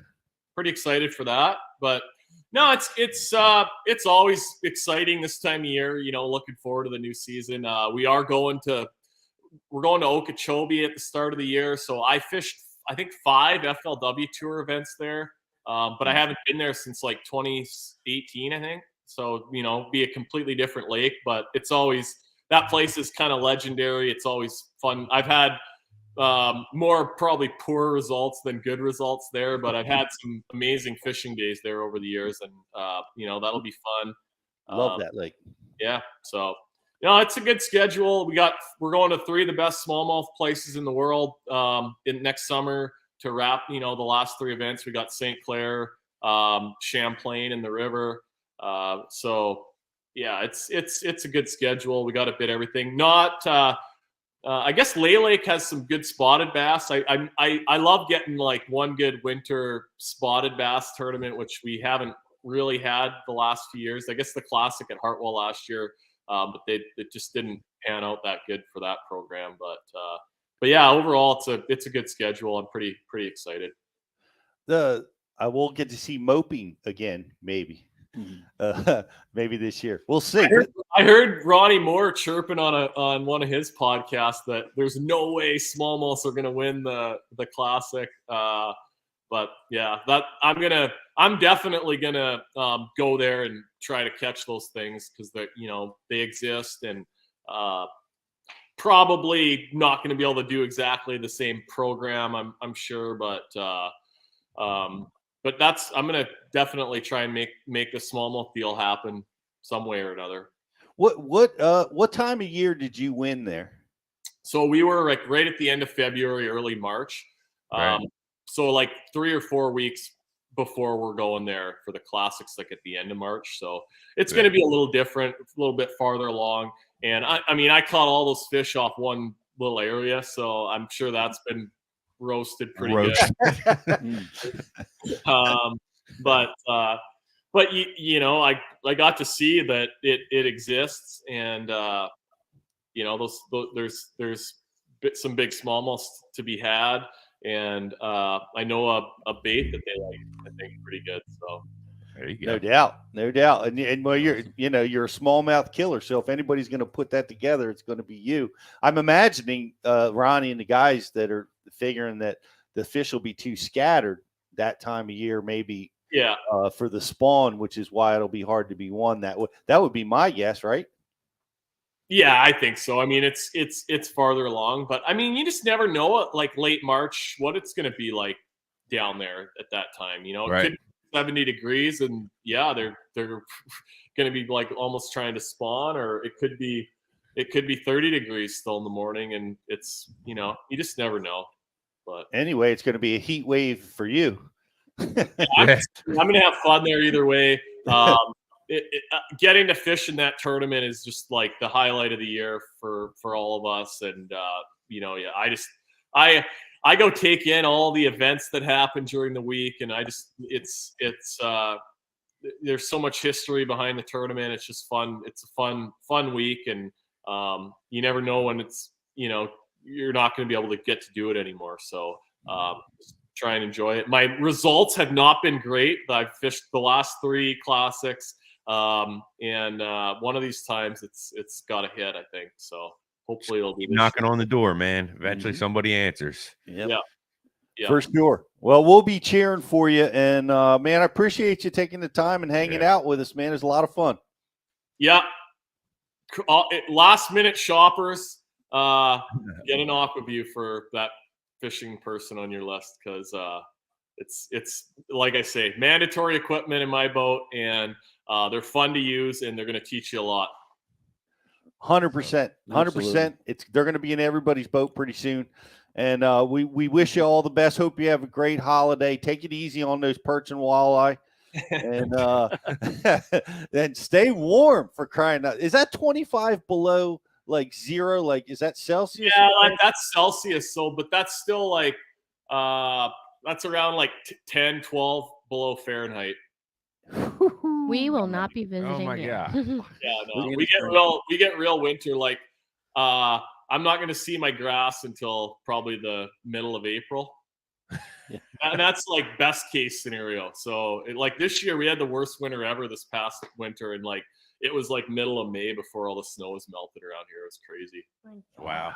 Pretty excited for that. But no, it's always exciting this time of year, looking forward to the new season. We're going to Okeechobee at the start of the year. So I fished, I think 5 FLW tour events there. But I haven't been there since like 2018, I think. So, be a completely different lake, but that place is kind of legendary. It's always fun. I've had more probably poor results than good results there, but I've had some amazing fishing days there over the years, and that'll be fun. Love that lake. Yeah, so it's a good schedule. We're going to 3 of the best smallmouth places in the world in next summer to wrap the last 3 events. We got St. Clair, Champlain, and the river. So yeah, it's a good schedule. We got to bid everything. I guess Lay Lake has some good spotted bass. I love getting like one good winter spotted bass tournament, which we haven't really had the last few years. I guess the Classic at Hartwell last year, but it just didn't pan out that good for that program. But yeah, overall it's a good schedule. I'm pretty excited. I will get to see moping again, maybe. Maybe this year. We'll see. I heard Ronnie Moore chirping on one of his podcasts that there's no way smallmouths are going to win the Classic. But yeah, I'm definitely gonna go there and try to catch those things because they exist, and probably not going to be able to do exactly the same program, I'm sure, but I'm going to definitely try and make the smallmouth deal happen some way or another. What time of year did you win there? So we were like right at the end of February, early March. Right. So like 3 or 4 weeks before we're going there for the Classics, like at the end of March. So it's going to be a little different, a little bit farther along. And I caught all those fish off one little area, so I'm sure that's been roasted pretty good. But but you know, I got to see that it exists, and you know, there's some big smallmouth to be had, and I know a bait that they like, I think, pretty good. So there you go. No doubt. And well, you're a smallmouth killer. So if anybody's going to put that together, it's going to be you. I'm imagining Ronnie and the guys that are figuring that the fish will be too scattered that time of year, maybe. Yeah. For the spawn, which is why it'll be hard to be won. That would be my guess, right? Yeah, I think so. I mean, it's farther along, but I mean, you just never know, like late March, what it's going to be like down there at that time. You know, it could be 70 degrees, and yeah, they're going to be like almost trying to spawn, or it could be 30 degrees still in the morning, and it's, you know, you just never know. But anyway, it's going to be a heat wave for you. I'm going to have fun there either way. Getting to fish in that tournament is just like the highlight of the year for all of us. And, you know, yeah, I go take in all the events that happen during the week, and there's so much history behind the tournament. It's just fun. It's a fun week. And, you never know when it's, you know, you're not going to be able to get to do it anymore. So, just try and enjoy it. My results have not been great. I've fished the last 3 classics. And one of these times it's got a hit, I think. So hopefully it'll be knocking on the door, man. Eventually somebody answers. Yeah. For sure. Well, we'll be cheering for you. And man, I appreciate you taking the time and hanging out with us, man. It's a lot of fun. Yeah. Last minute shoppers, get an Aqua-Vu for that fishing person on your list, because it's like I say, mandatory equipment in my boat, and they're fun to use, and they're going to teach you a lot. 100%. 100%. They're going to be in everybody's boat pretty soon. And we wish you all the best. Hope you have a great holiday. Take it easy on those perch and walleye. And then stay warm, for crying out. Is that 25 below like zero? Like, is that Celsius? Yeah, like that's Celsius. So, but that's still like, that's around like 10, 12 below Fahrenheit. We will not be visiting. Oh my you. God. Yeah, no, we get real winter. Like, I'm not going to see my grass until probably the middle of April. And that's like best case scenario. So like this year we had the worst winter ever this past winter, and like it was like middle of May before all the snow was melted around here. It was crazy. Wow.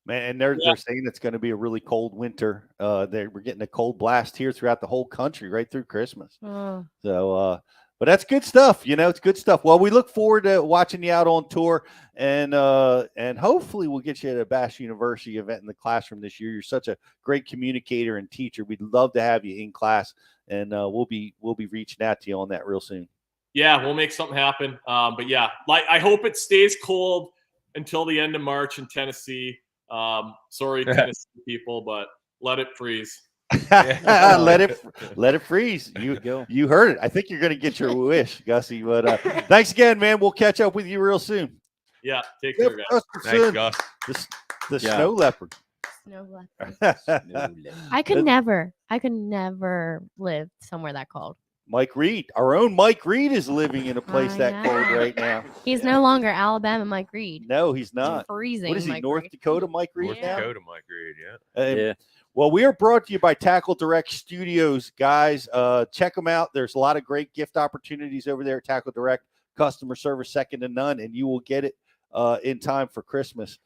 Man, and they're saying it's going to be a really cold winter. We're getting a cold blast here throughout the whole country right through Christmas. So but that's good stuff. You know, it's good stuff. Well, we look forward to watching you out on tour, and hopefully we'll get you at a Bass University event in the classroom this year. You're such a great communicator and teacher. We'd love to have you in class, and we'll be reaching out to you on that real soon. Yeah, we'll make something happen. But yeah, like I hope it stays cold until the end of March in Tennessee. Sorry, Tennessee people, but let it freeze. let it freeze. You heard it. I think you're going to get your wish, Gussy. But thanks again, man. We'll catch up with you real soon. Yeah, take care, guys. Thanks, Gus. The snow leopard. Snow leopard. I could never live somewhere that cold. Mike Reed, our own Mike Reed, is living in a place that cold right now. He's no longer Alabama Mike Reed. No, he's not. He's freezing. What is he, Mike North Reed. Dakota Mike Reed North now? Dakota Mike Reed, yeah. Well, we are brought to you by Tackle Direct Studios, guys. Check them out. There's a lot of great gift opportunities over there at Tackle Direct. Customer service second to none, and you will get it in time for Christmas.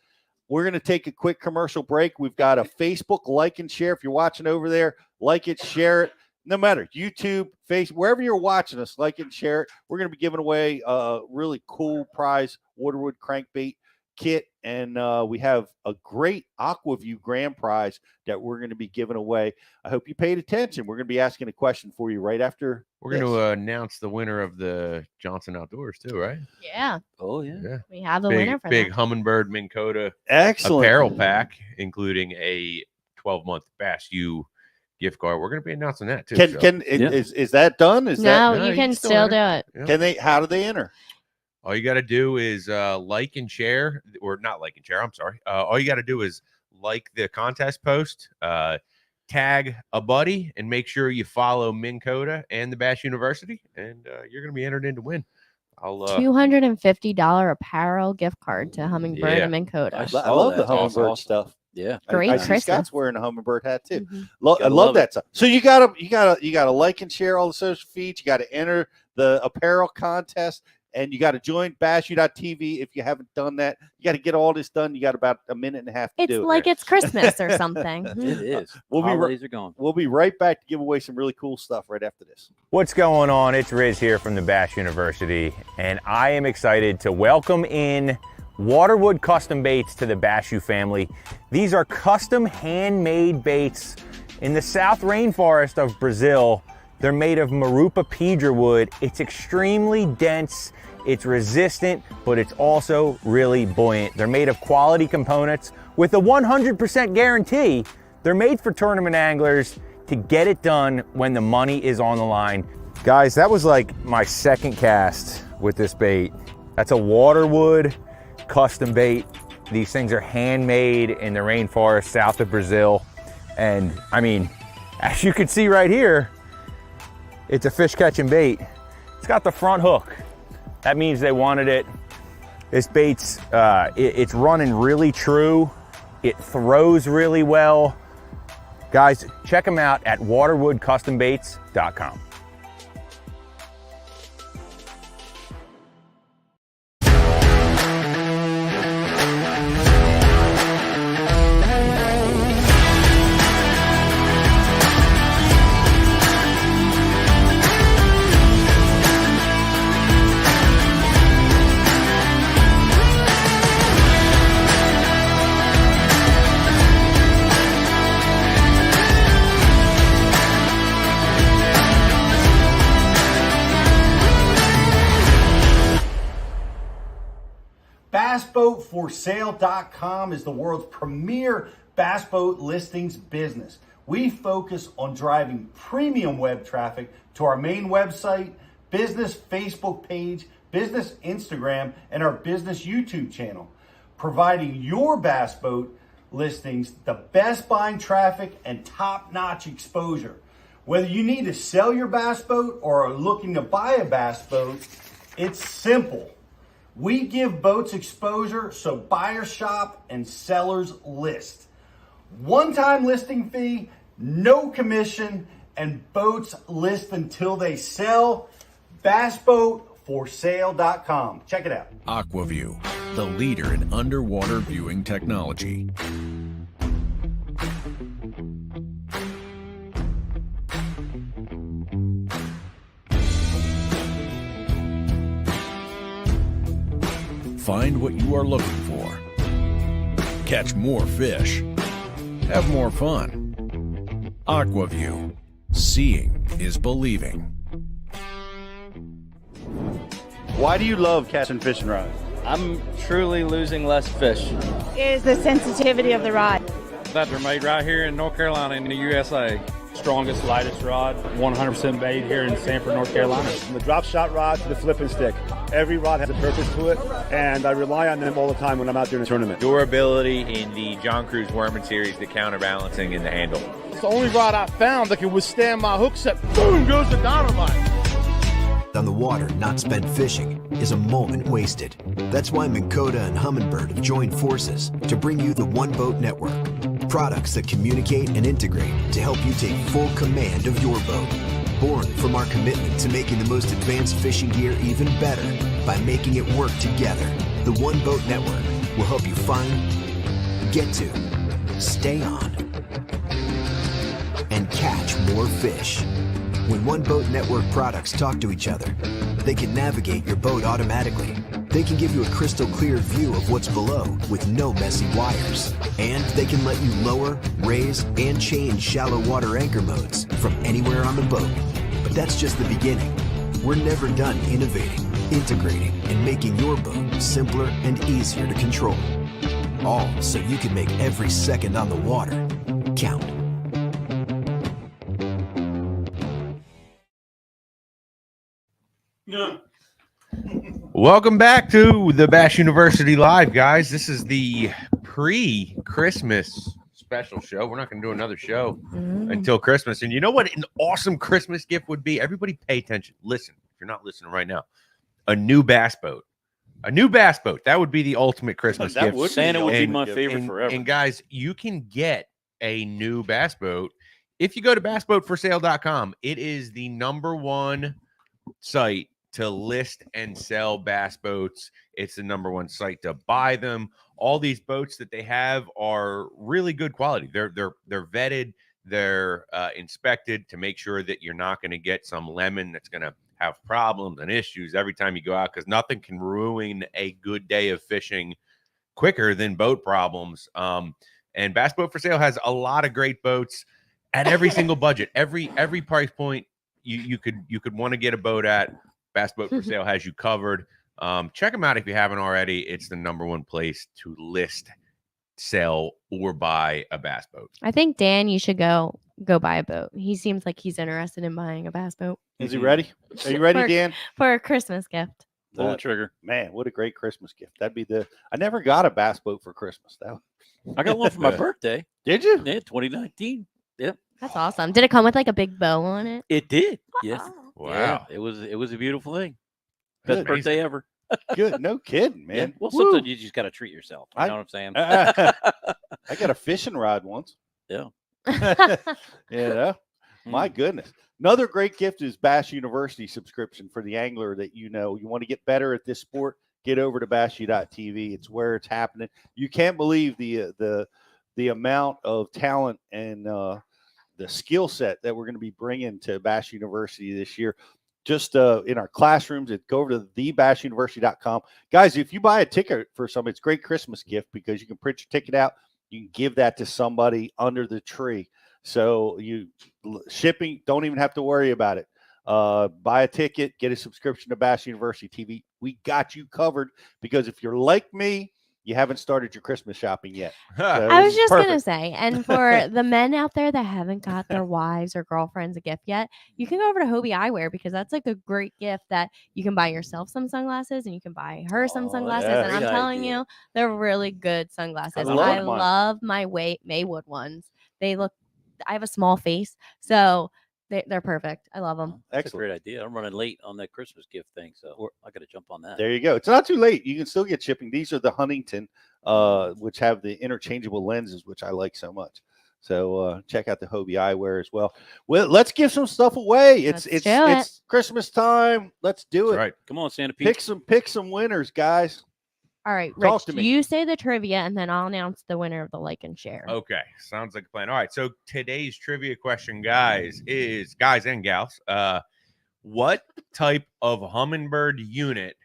We're going to take a quick commercial break. We've got a Facebook like and share. If you're watching over there, like it, share it. No matter YouTube, Facebook, wherever you're watching us, like and share it. We're going to be giving away a really cool prize Waterwood crankbait kit, and we have a great Aqua-Vu grand prize that we're going to be giving away. I hope you paid attention. We're going to be asking a question for you right after. We're going to announce the winner of the Johnson Outdoors too, right? Yeah. Oh yeah. We have the winner for big that. Humminbird Minn Kota excellent apparel pack, including a 12-month Bass U gift card. We're going to be announcing that too. Is that done? No, you can still do it. Yeah. Can they? How do they enter? All you got to do is like and share, or not like and share. I'm sorry. All you got to do is like the contest post, tag a buddy and make sure you follow Minn Kota and the Bass University, and you're going to be entered in to win. I'll $250 apparel gift card to Humminbird and Minn Kota. I love the Humminbird stuff. Yeah, great. I see Christmas. Scott's wearing a Humminbird hat too. Mm-hmm. I love that stuff. So you gotta like and share all the social feeds. You got to enter the apparel contest, and you got to join BassU.TV if you haven't done that. You got to get all this done. You got about a minute and a half to do it. It's like it's Christmas or something. It is. Holidays are gone. We'll be right back to give away some really cool stuff right after this. What's going on? It's Riz here from the Bass University, and I am excited to welcome in Waterwood Custom Baits to the BassU family. These are custom handmade baits in the South Rainforest of Brazil. They're made of Marupa pedra wood. It's extremely dense, it's resistant, but it's also really buoyant. They're made of quality components with a 100% guarantee. They're made for tournament anglers to get it done when the money is on the line. Guys, that was like my second cast with this bait. That's a Waterwood custom bait. These things are handmade in the rainforest south of Brazil. And I mean, as you can see right here, it's a fish catching bait. It's got the front hook. That means they wanted it. This bait's, it's running really true. It throws really well. Guys, check them out at waterwoodcustombaits.com. BassBoatForSale.com is the world's premier bass boat listings business. We focus on driving premium web traffic to our main website, business Facebook page, business Instagram, and our business YouTube channel, providing your bass boat listings the best buying traffic and top-notch exposure. Whether you need to sell your bass boat or are looking to buy a bass boat, it's simple. We give boats exposure so buyers shop and sellers list. One-time listing fee, no commission, and boats list until they sell. BassBoatForSale.com. Check it out. Aqua-Vu, the leader in underwater viewing technology. Find what you are looking for. Catch more fish. Have more fun. Aqua-Vu. Seeing is believing. Why do you love casting fishing rods? I'm truly losing less fish. Is the sensitivity of the rod. That they're made right here in North Carolina in the USA. Strongest, lightest rod, 100% bait here in Sanford, North Carolina. From the drop shot rod to the flipping stick, every rod has a purpose to it, and I rely on them all the time when I'm out there in a tournament. Durability in the John Cruz Worming series, the counterbalancing in the handle. It's the only rod I found that can withstand my hook set. Boom goes the dynamite. On the water, not spent fishing is a moment wasted. That's why Minn Kota and Humminbird have joined forces to bring you the One Boat Network. Products that communicate and integrate to help you take full command of your boat. Born from our commitment to making the most advanced fishing gear even better by making it work together. The One Boat Network will help you find, get to, stay on, and catch more fish. When One Boat Network products talk to each other, they can navigate your boat automatically. They can give you a crystal clear view of what's below with no messy wires. And they can let you lower, raise, and change shallow water anchor modes from anywhere on the boat. But that's just the beginning. We're never done innovating, integrating, and making your boat simpler and easier to control. All so you can make every second on the water count. Welcome back to the Bass University Live, guys. This is the pre-Christmas special show. We're not going to do another show until Christmas. And you know what an awesome Christmas gift would be? Everybody pay attention. Listen, if you're not listening right now, a new bass boat. A new bass boat. That would be the ultimate Christmas gift. Santa would be my favorite forever. And guys, you can get a new bass boat if you go to bassboatforsale.com. It is the #1 site to list and sell bass boats. It's the #1 site to buy them. All these boats that they have are really good quality. They're vetted, they're inspected to make sure that you're not going to get some lemon that's going to have problems and issues every time you go out, because nothing can ruin a good day of fishing quicker than boat problems. And Bass Boat for Sale has a lot of great boats at every single budget, every price point you could want to get a boat at. Bass Boat for Sale has you covered. Check them out if you haven't already. It's the #1 place to list, sell, or buy a bass boat. I think, Dan, you should go buy a boat. He seems like he's interested in buying a bass boat. Is he ready? Are you ready, Dan? For a Christmas gift. Pull the trigger. Man, what a great Christmas gift. That'd be I never got a bass boat for Christmas. I got one for my birthday. Did you? Yeah, 2019. Yep. That's awesome. Did it come with like a big bow on it? It did. Yes. Wow. Yeah, it was a beautiful thing. Best birthday ever. Good. No kidding, man. Yeah. Well, sometimes you just got to treat yourself. You know what I'm saying? I got a fishing rod once. Yeah. My goodness. Another great gift is Bass University subscription for the angler that you want to get better at this sport. Get over to bassu.tv. It's where it's happening. You can't believe the amount of talent and the skill set that we're going to be bringing to Bass University this year. Just in our classrooms, go over to thebashuniversity.com. Guys, if you buy a ticket for somebody, it's a great Christmas gift because you can print your ticket out. You can give that to somebody under the tree. So shipping, don't even have to worry about it. Buy a ticket, get a subscription to Bass University TV. We got you covered because if you're like me, you haven't started your Christmas shopping yet. So I was just going to say, and for the men out there that haven't got their wives or girlfriends a gift yet, you can go over to Hobie Eyewear because that's like a great gift that you can buy yourself some sunglasses and you can buy her some sunglasses. And I'm telling you, they're really good sunglasses. I love my Maywood ones. I have a small face, so they're perfect. I love them. That's a great idea. I'm running late on that Christmas gift thing, so I got to jump on that. There you go. It's not too late. You can still get shipping. These are the Huntington, which have the interchangeable lenses, which I like so much. So check out the Hobie Eyewear as well. Well, let's give some stuff away. It's Christmas time. Let's do it. Right. Come on, Santa Pete. Pick some winners, guys. All right, Rich, you say the trivia, and then I'll announce the winner of the like and share. Okay, sounds like a plan. All right, so today's trivia question, guys and gals, what type of Humminbird unit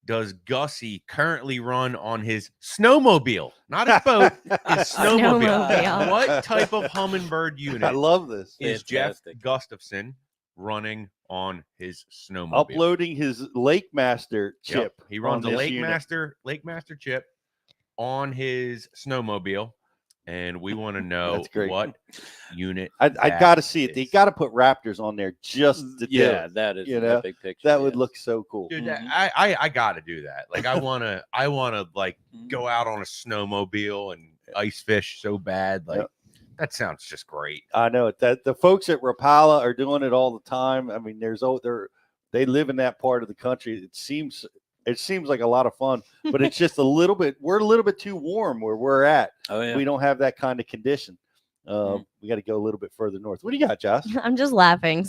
does Gussy currently run on his snowmobile? Not his boat, his snowmobile. What type of Humminbird unit? I love this. Is Jeff Gustafson running on his snowmobile? Uploading his Lake Master chip. He runs a Lake Master chip on his snowmobile, and we want to know what unit. I got to see it. They got to put Raptors on there just to do it. That is a big picture. That would look so cool. Dude, I got to do that. Like I want to like go out on a snowmobile and ice fish so bad. Like that sounds just great. I know that the folks at Rapala are doing it all the time. I mean, they live in that part of the country. It seems like a lot of fun, but it's just we're a little bit too warm where we're at. Oh, yeah. We don't have that kind of condition. We got to go a little bit further north. What do you got, Josh? I'm just laughing.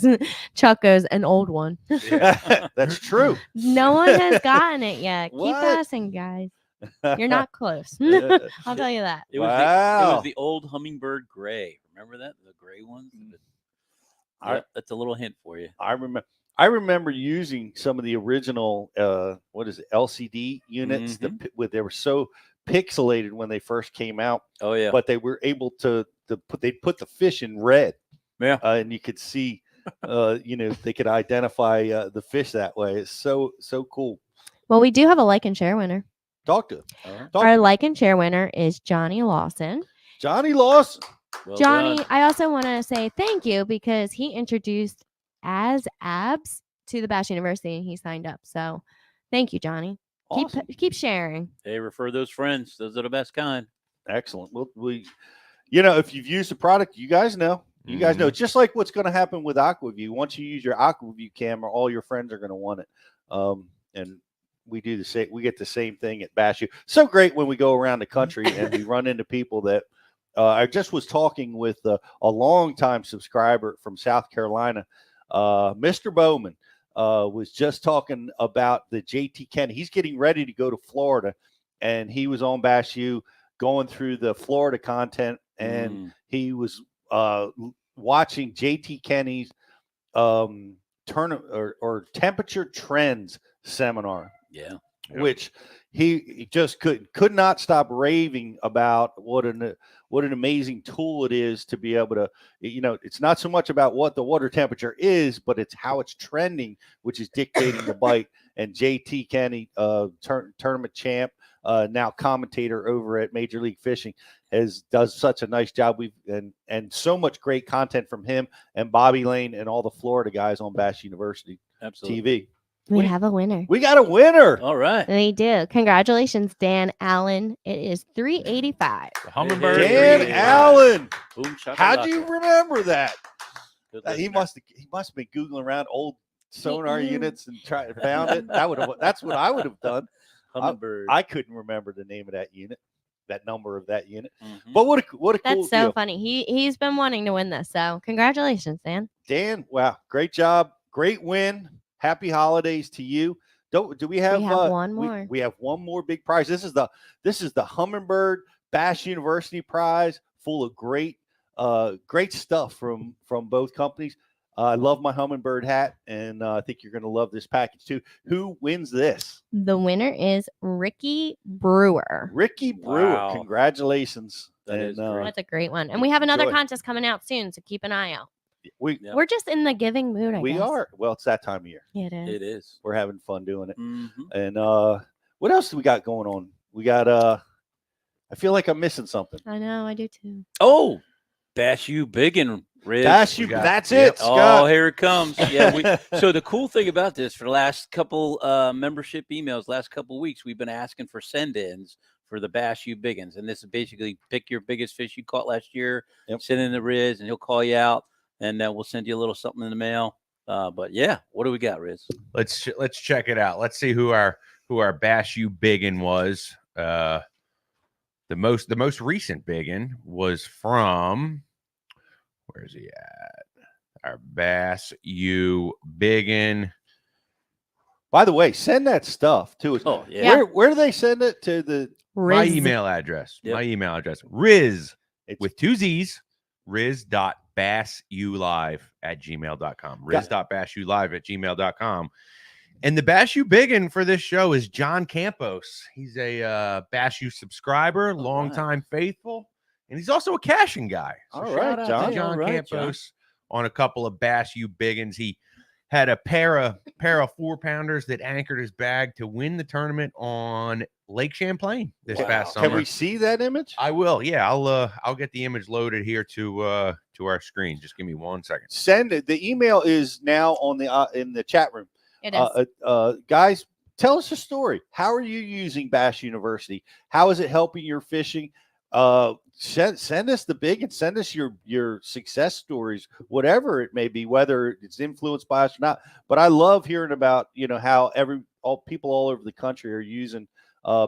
Chuck goes, an old one. Yeah, that's true. No one has gotten it yet. What? Keep passing, guys. You're not close. I'll tell you that. It was the old Humminbird gray. Remember that? The gray ones? That's a little hint for you. I remember using some of the original LCD units they were so pixelated when they first came out. Oh yeah. But they were able to put the fish in red. Yeah. And you could see they could identify the fish that way. It's so cool. Well, we do have a like and share winner. Talk to him. Our like and share winner is Johnny Lawson. Johnny Lawson. Well Johnny, done. I also want to say thank you because he introduced as Abs to the Bass University and he signed up. So thank you, Johnny. Awesome. Keep sharing. Hey, refer those friends. Those are the best kind. Excellent. if you've used the product, you guys know. You guys know. Just like what's going to happen with Aqua-Vu. Once you use your Aqua-Vu camera, all your friends are going to want it. And we do the same. We get the same thing at Bass U. So great when we go around the country and we run into people that I just was talking with a longtime subscriber from South Carolina, Mr. Bowman, was just talking about the JT Kenny. He's getting ready to go to Florida, and he was on Bass U going through the Florida content, and he was watching JT Kenny's tournament or temperature trends seminar. Yeah. Which he just could not stop raving about what an amazing tool it is to be able to, it's not so much about what the water temperature is, but it's how it's trending, which is dictating the bite. And JT Kenny, tournament champ, now commentator over at Major League Fishing, does such a nice job. And so much great content from him and Bobby Lane and all the Florida guys on Bass University TV. We have a winner. We got a winner. All right. We do. Congratulations, Dan Allen. It is $385. The Humminbird. Dan Allen. Boom, How do you remember that? He must have been Googling around old Sonar units and found it. That's what I would have done. Humminbird. I couldn't remember the name of that unit, that number of that unit. But what a cool That's so deal. funny. He's been wanting to win this. So congratulations, Dan. Dan, wow, great job. Great win. Happy holidays to you. Do we have one more? We have one more big prize. This is the Humminbird Bass University prize, full of great stuff from both companies. I love my Humminbird hat, and I think you're going to love this package too. Who wins this? The winner is Ricky Brewer. Ricky Brewer. Wow. Congratulations. That's a great one. And we have another enjoy. contest coming out soon, so keep an eye out. We're We're just in the giving mood, I we guess. are. Well, it's that time of year. It is. It is. We're having fun doing it. Mm-hmm. And what else do we got going on? We got I feel like I'm missing something. I know, I do too. Oh, Bass U Biggin, Riz. Bass U, that's it, Oh, Scott. here it comes. Yeah. So the cool thing about this, for the last couple membership emails, last couple weeks, we've been asking for send-ins for the Bass U Biggins, and this is basically pick your biggest fish you caught last year, send in the Riz, and he'll call you out, and then we'll send you a little something in the mail. But yeah, what do we got, Riz? Let's check it out. Let's see who our Bass U Biggin was. The most recent biggin was from, where's he at? Our Bass U Biggin. By the way, send that stuff to us. Oh, yeah. Where do they send it? To my email address. Yep. My email address. Riz with two Z's. Riz.bassulive@gmail.com. Riz.bassulive@gmail.com. And the Bass U Biggin for this show is John Campos. He's a Bass U subscriber, longtime faithful, and he's also a caching guy. So All shout right, out John. to John All right, Campos on a couple of Bass U Biggins. He had a pair of 4-pounders that anchored his bag to win the tournament on Lake Champlain this past summer. Can we see that image? I will. Yeah, I'll get the image loaded here to our screen. Just give me 1 second. Send it. The email is now on the in the chat room. It is. Guys, tell us a story. How are you using Bass University? How is it helping your fishing? Send us the big and send us your success stories, whatever it may be, whether it's influenced by us or not. But I love hearing about how all people all over the country are using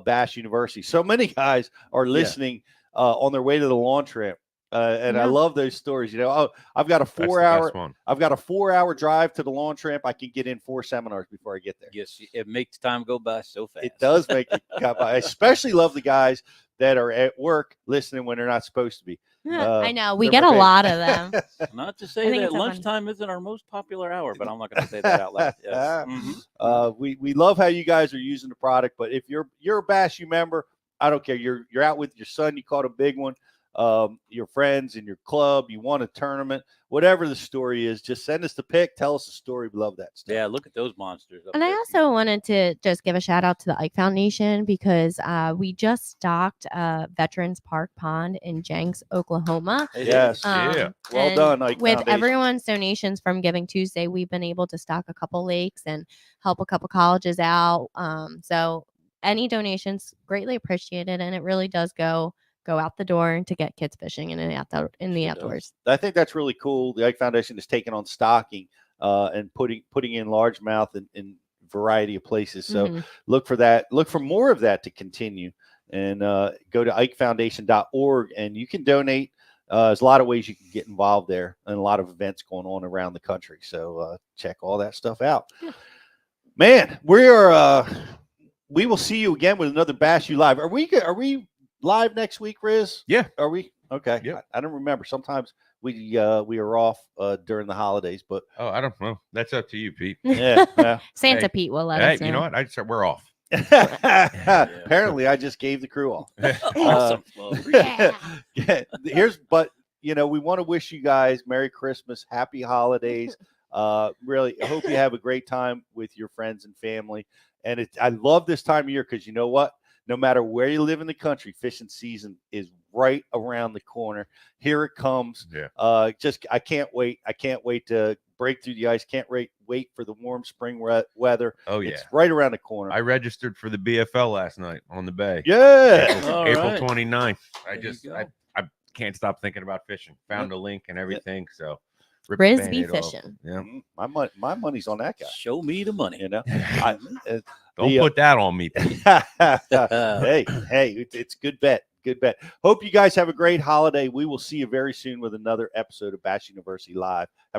Bass University. So many guys are listening on their way to the launch ramp. And I love those stories. I've got a 4-hour drive to the launch ramp. I can get in 4 seminars before I get there. Yes, it makes time go by so fast. It does make it go by. I especially love the guys that are at work listening when they're not supposed to be. I know. We get a lot of them. Not to say that lunchtime isn't our most popular hour, but I'm not going to say that out loud. Yes. We love how you guys are using the product. But if you're a Bass U member, I don't care. You're out with your son. You caught a big one. Your friends in your club, you won a tournament, whatever the story is, just send us the pic, tell us the story. We love that stuff. Yeah, look at those monsters. And I also wanted to just give a shout out to the Ike Foundation because we just stocked Veterans Park Pond in Jenks, Oklahoma. Yes. Well done, Ike with Foundation. Everyone's donations from Giving Tuesday, we've been able to stock a couple lakes and help a couple colleges out. So any donations greatly appreciated, and it really does go go out the door to get kids fishing in the outdoors. I think that's really cool. The Ike Foundation is taking on stocking and putting in largemouth in variety of places. So look for that. Look for more of that to continue. And go to ikefoundation.org and you can donate. There's a lot of ways you can get involved there and a lot of events going on around the country. So check all that stuff out. Yeah. Man, we will see you again with another Bash U Live. Are we live next week, Riz? Yeah. Are we? Okay. Yeah. I don't remember. Sometimes we are off during the holidays, but I don't know. That's up to you, Pete. Yeah. Santa Pete will let us know. You know what? I just said we're off. Apparently, I just gave the crew off. Awesome. But we want to wish you guys Merry Christmas, Happy Holidays. Really, I hope you have a great time with your friends and family. And I love this time of year because you know what? No matter where you live in the country, fishing season is right around the corner. Here it comes. Yeah. I can't wait. I can't wait to break through the ice. Can't wait for the warm spring weather. Oh, yeah. It's right around the corner. I registered for the BFL last night on the bay. Yeah. April 29th. I can't stop thinking about fishing. Found a link and everything. So Riz be fishing. Yeah. My money's on that guy. Show me the money. Don't put that on me. Hey, it's good bet. Good bet. Hope you guys have a great holiday. We will see you very soon with another episode of Bash University Live.